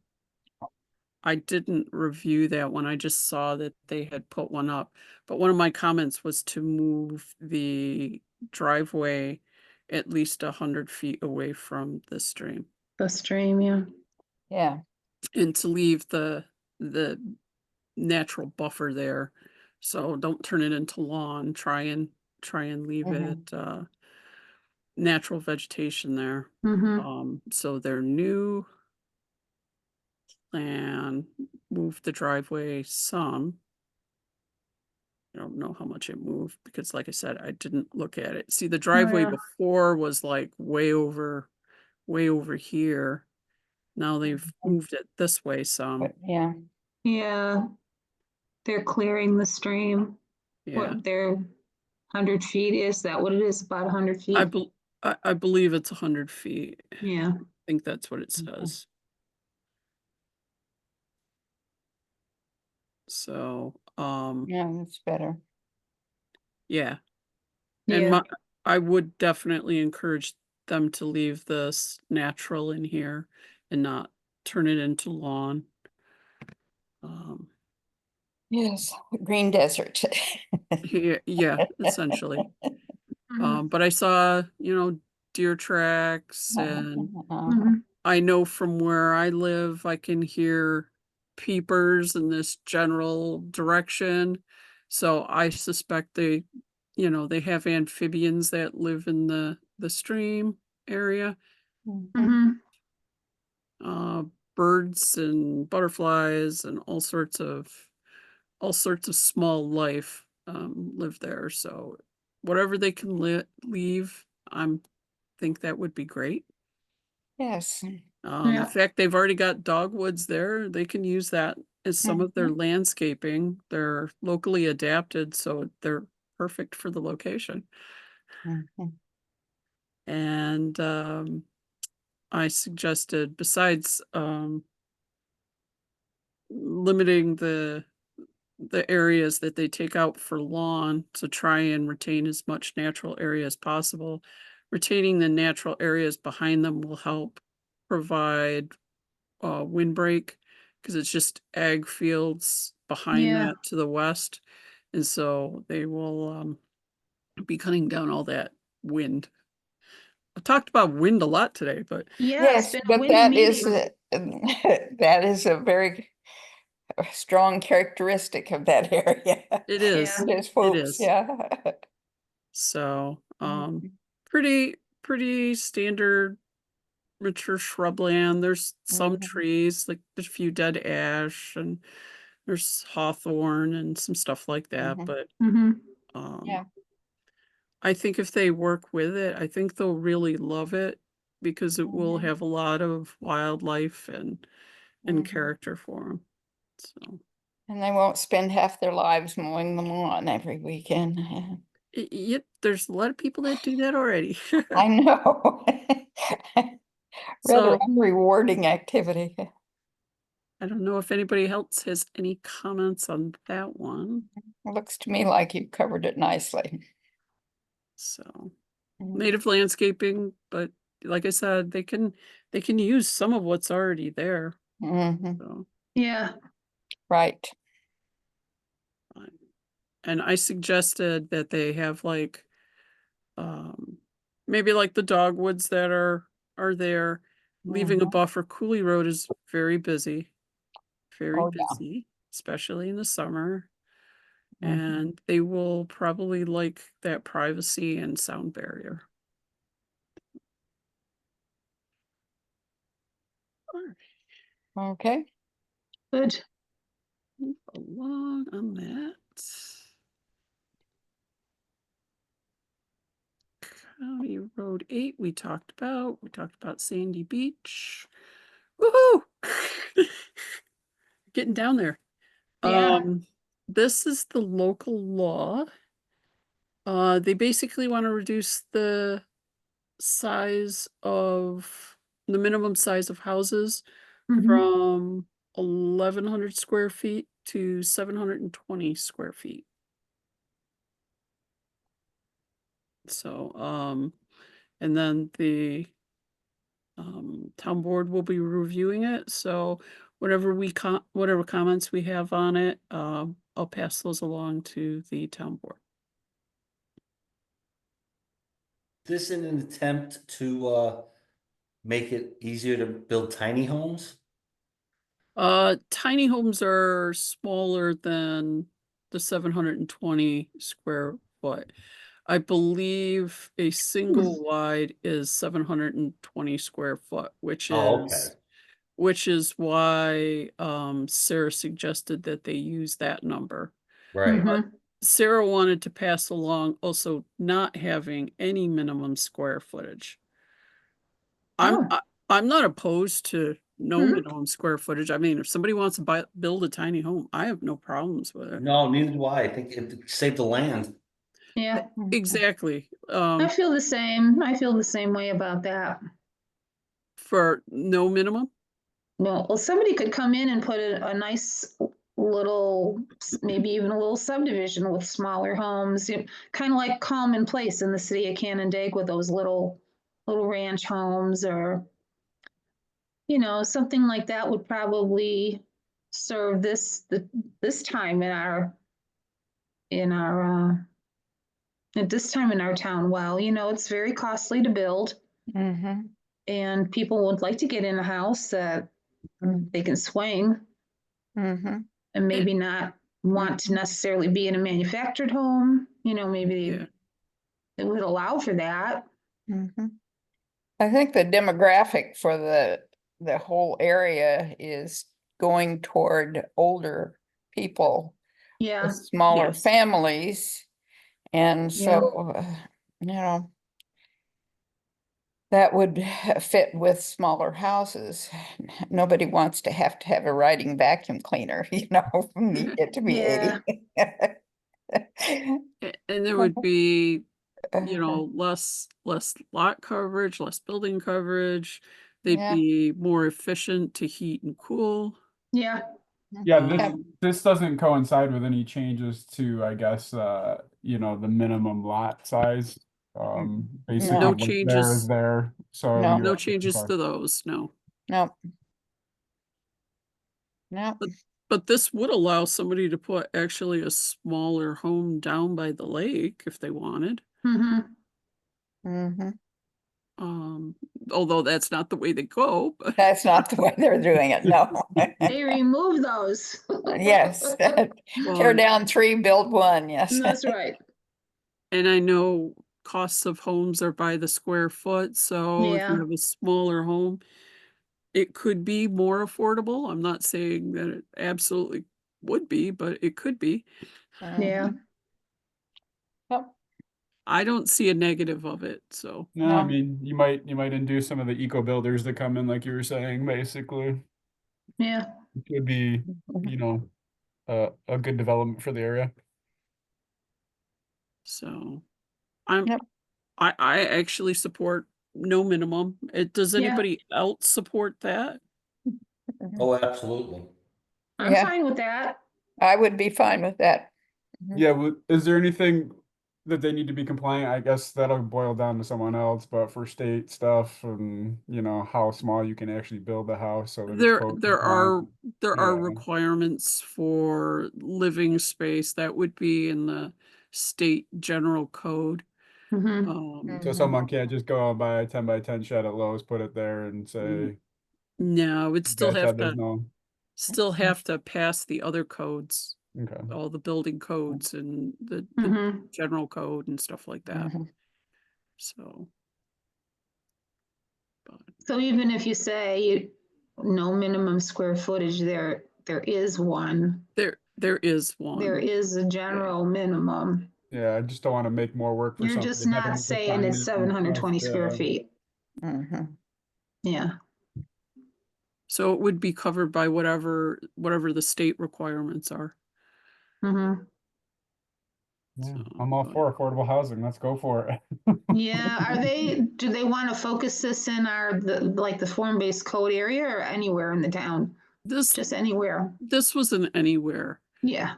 I didn't review that one. I just saw that they had put one up. But one of my comments was to move the driveway at least 100 feet away from the stream The stream, yeah. Yeah. and to leave the natural buffer there. So don't turn it into lawn. Try and leave Mhm. it natural vegetation there. Mm-hmm. So their new plan moved the driveway some. I don't know how much it moved because like I said, I didn't look at it. See, the driveway yeah. before was like way over here. Now they've moved it this way some. But, yeah. Yeah. They're clearing the stream. Yeah. What their 100 feet is, that what it is, about 100 feet? I believe it's 100 feet. Yeah. I think that's what it Mhm. says. So, Yeah, that's better. yeah. And Yeah. I would definitely encourage them to leave this natural in here and not turn it into lawn. Yes, green desert. Yeah, essentially. Mhm. But I saw, deer tracks and Mhm. I know from where I live, I can hear peepers in this general direction. So I suspect they have amphibians that live in the stream area. Mhm. Mhm. Uh, birds and butterflies and all sorts of small life live there. So whatever they can leave, I'm think that would be great. Yes. In Yeah. fact, they've already got dogwoods there. They can use that as some of their landscaping. They're locally adapted, so they're perfect for the location. Mhm. And I suggested, besides limiting the areas that they take out for lawn to try and retain as much natural area as possible, retaining the natural areas behind them will help provide windbreak because it's just ag fields behind Yeah. that to the west. And so they will be cutting down all that wind. I talked about wind a lot today, but Yeah, it's Yes, been a but windy that is meeting. that is a very strong characteristic of that area. it is. Yeah. There's It folks, is. yeah. So Mhm. pretty standard mature shrubland. There's some Mhm. trees, like there's a few dead ash and there's hawthorn and some stuff like that. Mhm. But Mhm. Yeah. I think if they work with it, I think they'll really love it because it will Mhm. have a lot of wildlife and Mhm. character for them. So And they won't spend half their lives mowing the lawn every weekend. yep, there's a lot of people that do that already. I know. Rather So unrewarding activity. I don't know if anybody else has any comments on that one. Looks to me like you covered it nicely. So Mhm. native landscaping, but like I said, they can use some of what's already there. Mhm. So Yeah. Right. fine. And I suggested that they have like maybe like the dogwoods that are there, leaving a Mhm. buffer. Cooley Road is very busy, Oh, yeah. especially in the summer. Mhm. And they will probably like that privacy and sound barrier. Okay. Good. Move along on that. County Road 8, we talked about Sandy Beach. Woohoo! Getting down there. Yeah. This is the local law. They basically want to reduce the minimum size of houses Mhm. from 1,100 square feet to 720 square feet. So, and then the town board will be reviewing it, so whatever comments we have on it, I'll pass those along to the town board. This in an attempt to make it easier to build tiny homes? Tiny homes are smaller than the 720 square foot. I believe a single wide is 720 square foot, which Oh, okay. is why Sarah suggested that they use that number. Right. Mhm. Sarah wanted to pass along also not having any minimum square footage. Oh. I'm not opposed to no Mhm. minimum square footage. I mean, if somebody wants to build a tiny home, I have no problems with it. No, neither do I. I think it saved the land. Yeah. Exactly. I feel the same. I feel the same way about that. For no minimum. Well, somebody could come in and put a nice little, maybe even a little subdivision with smaller homes, kind of like Common Place in the city of Canandaigua, those little ranch homes, or something like that would probably serve this time at this time in our town well. It's very costly to build, Mm-hmm. and people would like to get in a house that they can swing. Mm-hmm. And maybe not want to necessarily be in a manufactured home, maybe Yeah. it would allow for that. Mm-hmm. I think the demographic for the whole area is going toward older people Yeah. with smaller Yes. families. And so, that would fit with smaller houses. Nobody wants to have a riding vacuum cleaner, when you get to be Yeah. 80. And there would be, Uh-huh. less lot coverage, less building coverage. They'd Yeah. be more efficient to heat and cool. Yeah. Yeah, Um, this doesn't coincide with any changes to, I guess, the minimum lot size. Basically No what's there changes. is there, so No. you're. No changes to those, no. No. No. But this would allow somebody to put actually a smaller home down by the lake if they wanted. Mm-hmm. Mm-hmm. Although that's not the way they go, but That's not the way they're doing it, no. They remove those. Yes. Tear well, down 3, build 1, yes. That's right. and I know costs of homes are by the square foot, so if you Yeah. have a smaller home, it could be more affordable. I'm not saying that it absolutely would be, but it could be. Yeah. Yep. I don't see a negative of it, so. No, I No. mean, you might induce some of the eco builders that come in, like you were saying, basically. Yeah. It could be, a good development for the area. So Yep. I actually support no minimum. Does Yeah. anybody else support that? Oh, absolutely. I'm Yeah. fine with that. I would be fine with that. Mhm. Yeah, is there anything that they need to be compliant? I guess that'll boil down to someone else, but for state stuff and, how small you can actually build the house so that it's There code there are compliant. Yeah. requirements for living space that would be in the state general code. Mm-hmm. So someone can't just go and buy a 10 by 10 shed at Lowe's, put it there and say, No, it's you guys said there's no, still have to pass the other codes, okay. all the building codes and the Mm-hmm. general code and stuff like that. Mhm. So. But So even if you say no minimum square footage, there is one. There is one. There is a general minimum. Yeah, I just don't want to make more work for You're somebody. just having not to saying find it's it and 720 stuff, square yeah. feet. Mhm. Yeah. So it would be covered by whatever the state requirements are. Mm-hmm. Yeah, So, I'm all but- for affordable housing. Let's go for it. Yeah, do they want to focus this in the form-based code area or anywhere in the town? This Just anywhere? wasn't anywhere. Yeah.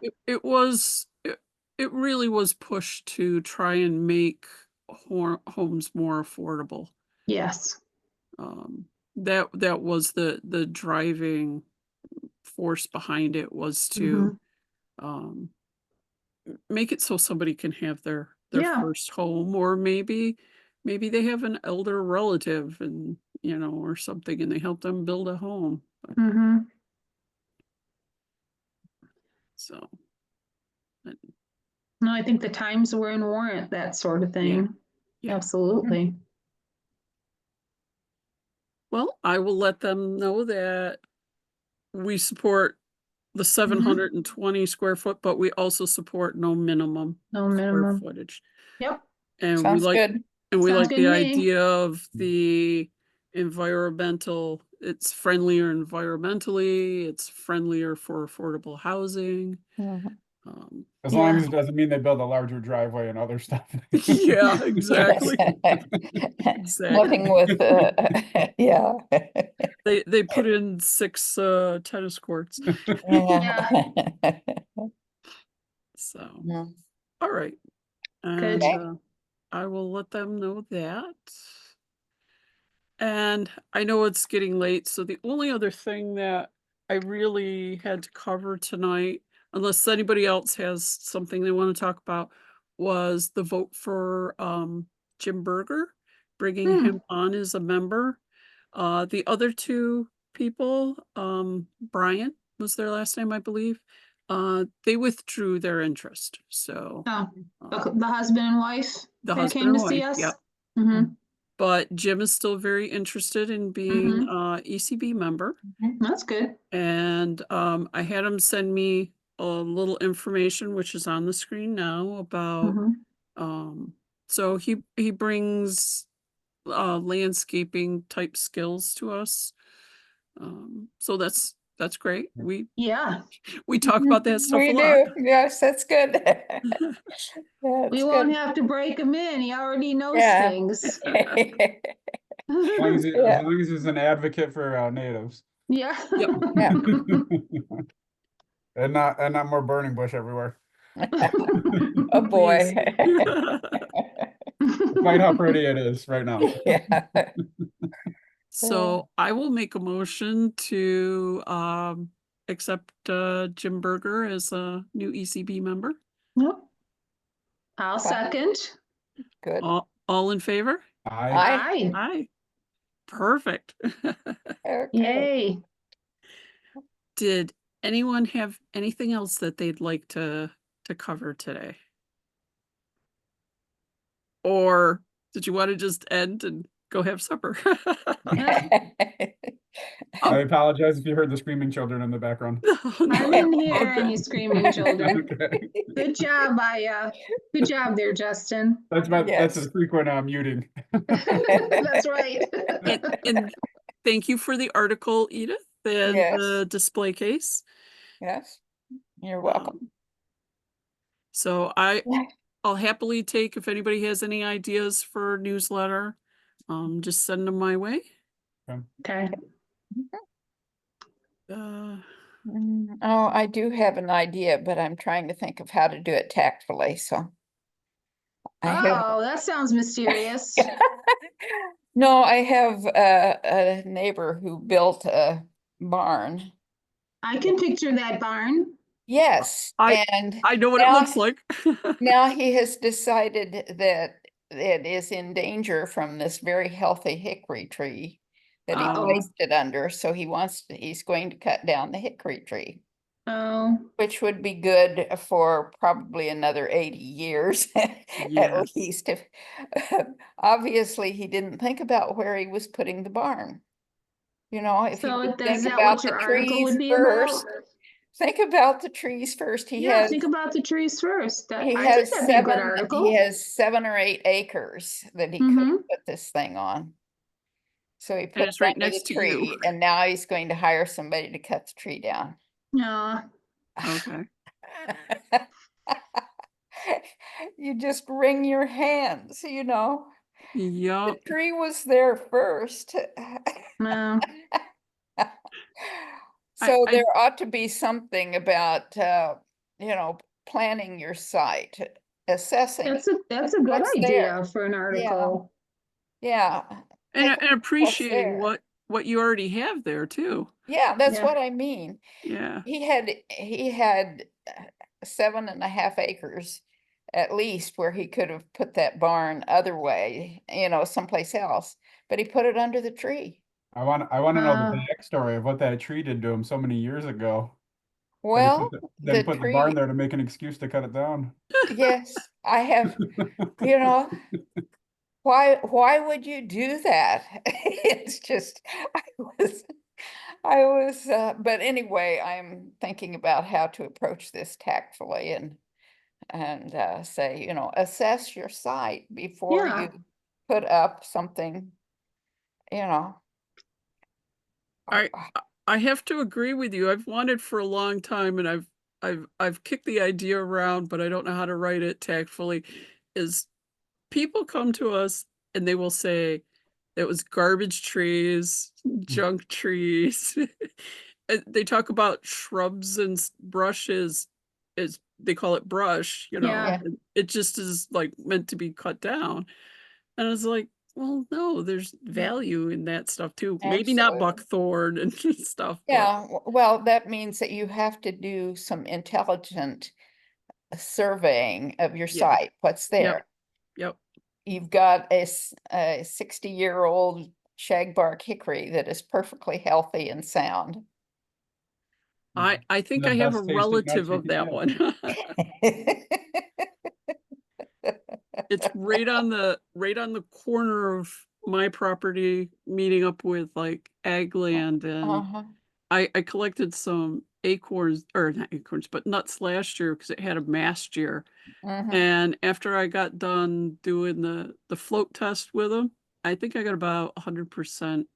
It really was pushed to try and make homes more affordable. Yes. That was the driving force behind it, was to make it so somebody can have their Yeah. first home, or maybe they have an elder relative and or something, and they help them build a home. Mm-hmm. So No, I think the times were in warrant, that sort of thing. Yeah. Absolutely. well, I will let them know that we support the 720 square foot, but we also support no minimum No square minimum. footage. Yep. And Sounds good. we Sounds like good the to me. idea of the environmental, it's friendlier environmentally, it's friendlier for affordable housing. Mhm. As long Yeah. as it doesn't mean they build a larger driveway and other stuff. Yeah, exactly. Yes. Nothing with, yeah. They put in 6 tennis courts. Yeah. So, Mm. all right. Good. And Okay. I will let them know that. And I know it's getting late, so the only other thing that I really had to cover tonight, unless anybody else has something they want to talk about, was the vote for Jim Berger, bringing Hmm. him on as a member. The other 2 people, Brian was their last name, I believe. They withdrew their interest. So Oh, um, the husband and wife the that husband came and to see wife, us? yep. Mm-hmm. But Jim is still very interested in being a ECB member. That's good. And I had him send me a little information, which is on the screen now, about Mhm. so he brings landscaping type skills to us. So that's great. Yeah, We talk about that stuff We a lot. do. Yes, that's good. we That's won't good. have to break him in. He already knows Yeah. things. As long as, Yeah. as long as he's an advocate for natives. Yeah. Yep. Yeah. And not more burning bush everywhere. Oh, boy. Despite how pretty it is right now. Yeah. So I will make a motion to accept Jim Berger as a new ECB member. Yep. I'll second. Good. All in favor? I Aye. Aye. Perfect. Okay. Yay. Did anyone have anything else that they'd like to cover today? Or did you want to just end and go have supper? I apologize if you heard the screaming children in the background. I didn't hear Okay. any screaming children. Okay. Good job, good job there, Justin. That's Yes. a frequent muting. That's right. And thank you for the article, Edith, and Yes. the display case. Yes, you're welcome. So I'll happily take, if anybody has any ideas for newsletter, just send them my way. Okay. Oh, I do have an idea, but I'm trying to think of how to do it tactfully, so. I have, Oh, that sounds mysterious. no, I have a neighbor who built a barn. I can picture that barn. Yes, and I know what it now- looks like. now he has decided that it is in danger from this very healthy hickory tree that he Oh. placed it under, so he's going to cut down the hickory tree, Oh, which would be good for probably another 80 years Yeah. at least. If obviously he didn't think about where he was putting the barn. You know, if you So could is think that about what the your article would trees be about? first, think about the trees first. Yeah, think about the trees first. He I think has that'd be a good he article. has 7 or 8 acres that he could Mhm. put this thing on. So he And put it's it right under the next to you. tree, and now he's going to hire somebody to cut the tree down. Yeah, Okay. You just wring your hands, you know. The Yup. tree was there first. no, So I- there ought to be something about, you know, planning your site, assessing. that's a good What's there? idea for an article. Yeah. And, Take a and look appreciating there. what you already have there too. Yeah, that's Yeah. what I mean. Yeah. He had 7.5 acres at least where he could have put that barn other way, you know, someplace else, but he put it under the tree. I want to know the Uh, backstory of what that tree did to him so many years ago. Well, Then he the put the barn tree, there to make an excuse to cut it down. yes, I have, you know, why would you do that? It's just, I was, but anyway, I'm thinking about how to approach this tactfully and say, you know, assess your site before Yeah. you put up something, you know. I have to agree with you. I've wanted for a long time, and I've kicked the idea around, but I don't know how to write it tactfully. Is people come to us and they will say it was garbage trees, junk trees. And they talk about shrubs and brushes, as they call it brush, you know. Yeah. And it just is like meant to be cut down. And it's like, well, no, there's value in that stuff too. Maybe not Absolutely. buckthorn and stuff, but Yeah, well, that means that you have to do some intelligent surveying of your Yeah. site, what's there. yep. You've got a 60-year-old shagbark hickory that is perfectly healthy and sound. I think The I have a best tasting relative nuts you of can that get. one. It's right on the corner of my property, meeting up with like ag land, and Uh-huh. I collected some acorns, or not acorns, but nuts last year because it had a mast year. Mhm. And after I got done doing the float test with them, I think I got about 100%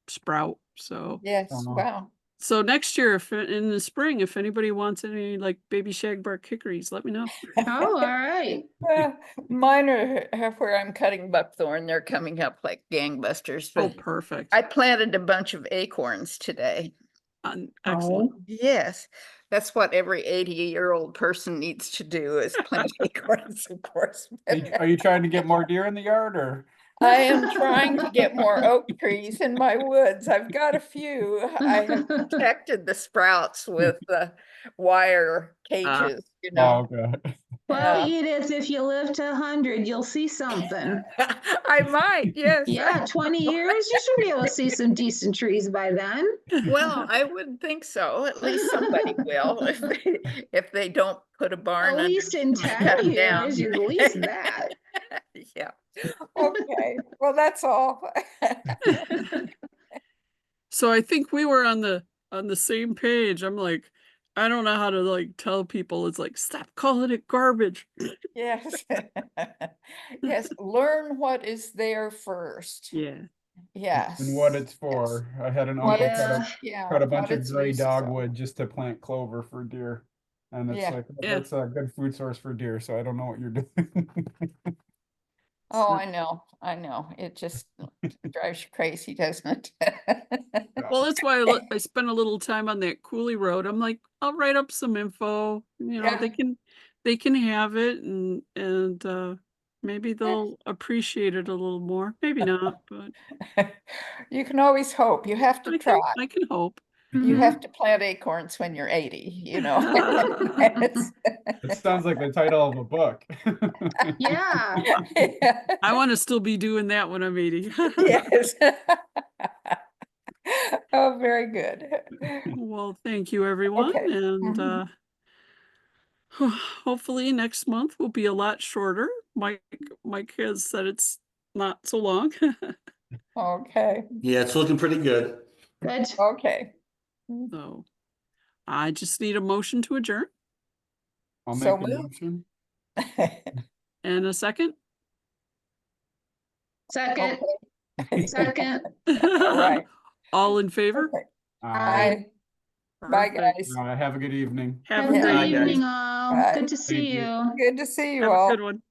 sprout. So Yes, Oh, no. wow. so next year, if in the spring, if anybody wants any like baby shagbark hickories, let me know. oh, all right. Mine are where I'm cutting buckthorn. They're coming up like gangbusters, Oh, but perfect. I planted a bunch of acorns today. Excellent. Oh, Yes, that's what every 80-year-old person needs to do is plant acorns, of course. Are you trying to get more deer in the yard, or? I am trying to get more oak trees in my woods. I've got a few. I have protected the sprouts with the wire cages, you Oh, know. okay. well, Yeah. Edith, if you live to 100, you'll see something. I might, yes. Yeah, 20 years, you should be able to see some decent trees by then. Well, I would think so. At least somebody will if they don't put a barn At least in underneath and cut 10 them down. years, at least that. Yeah. Okay. Well, that's all. So I think we were on the same page. I'm like, I don't know how to like tell people. It's like, stop calling it garbage. Yes. Yes. Learn what is there first. Yeah. Yes. And what it's Yes. for. I had an What uncle it's, Yeah. cut a what bunch of its gray uses are. dogwood just to plant clover for deer. And it's Yeah. like, Yeah. that's a good food source for deer, so I don't know what you're doing. Oh, I know. It just drives you crazy, doesn't it? Well, that's why I spent a little time on that Cooley Road. I'm like, I'll write up some info. You know, Yeah. they can have it, and maybe they'll appreciate it a little more. Maybe not, but You can always hope. You have to try. I can hope. You have to plant acorns when you're 80, you know. It's- It sounds like the title of a book. Yeah. I want to still be doing that when I'm 80. Yes. Oh, very good. Well, thank you, everyone. Okay. And Mhm. hopefully next month will be a lot shorter. Mike has said it's not so long. Okay. Yeah, it's looking pretty good. Good. Okay. So I just need a motion to adjourn I'll So make the moved. motion. and a second. Second, Okay, second. all right. All in favor? Okay. Aye. Bye, Perfect. guys. Have a good evening. Have Have a a great good Bye, guys. evening all. Bye. Good to see Thank you. you. Good to see you Have a all. good one.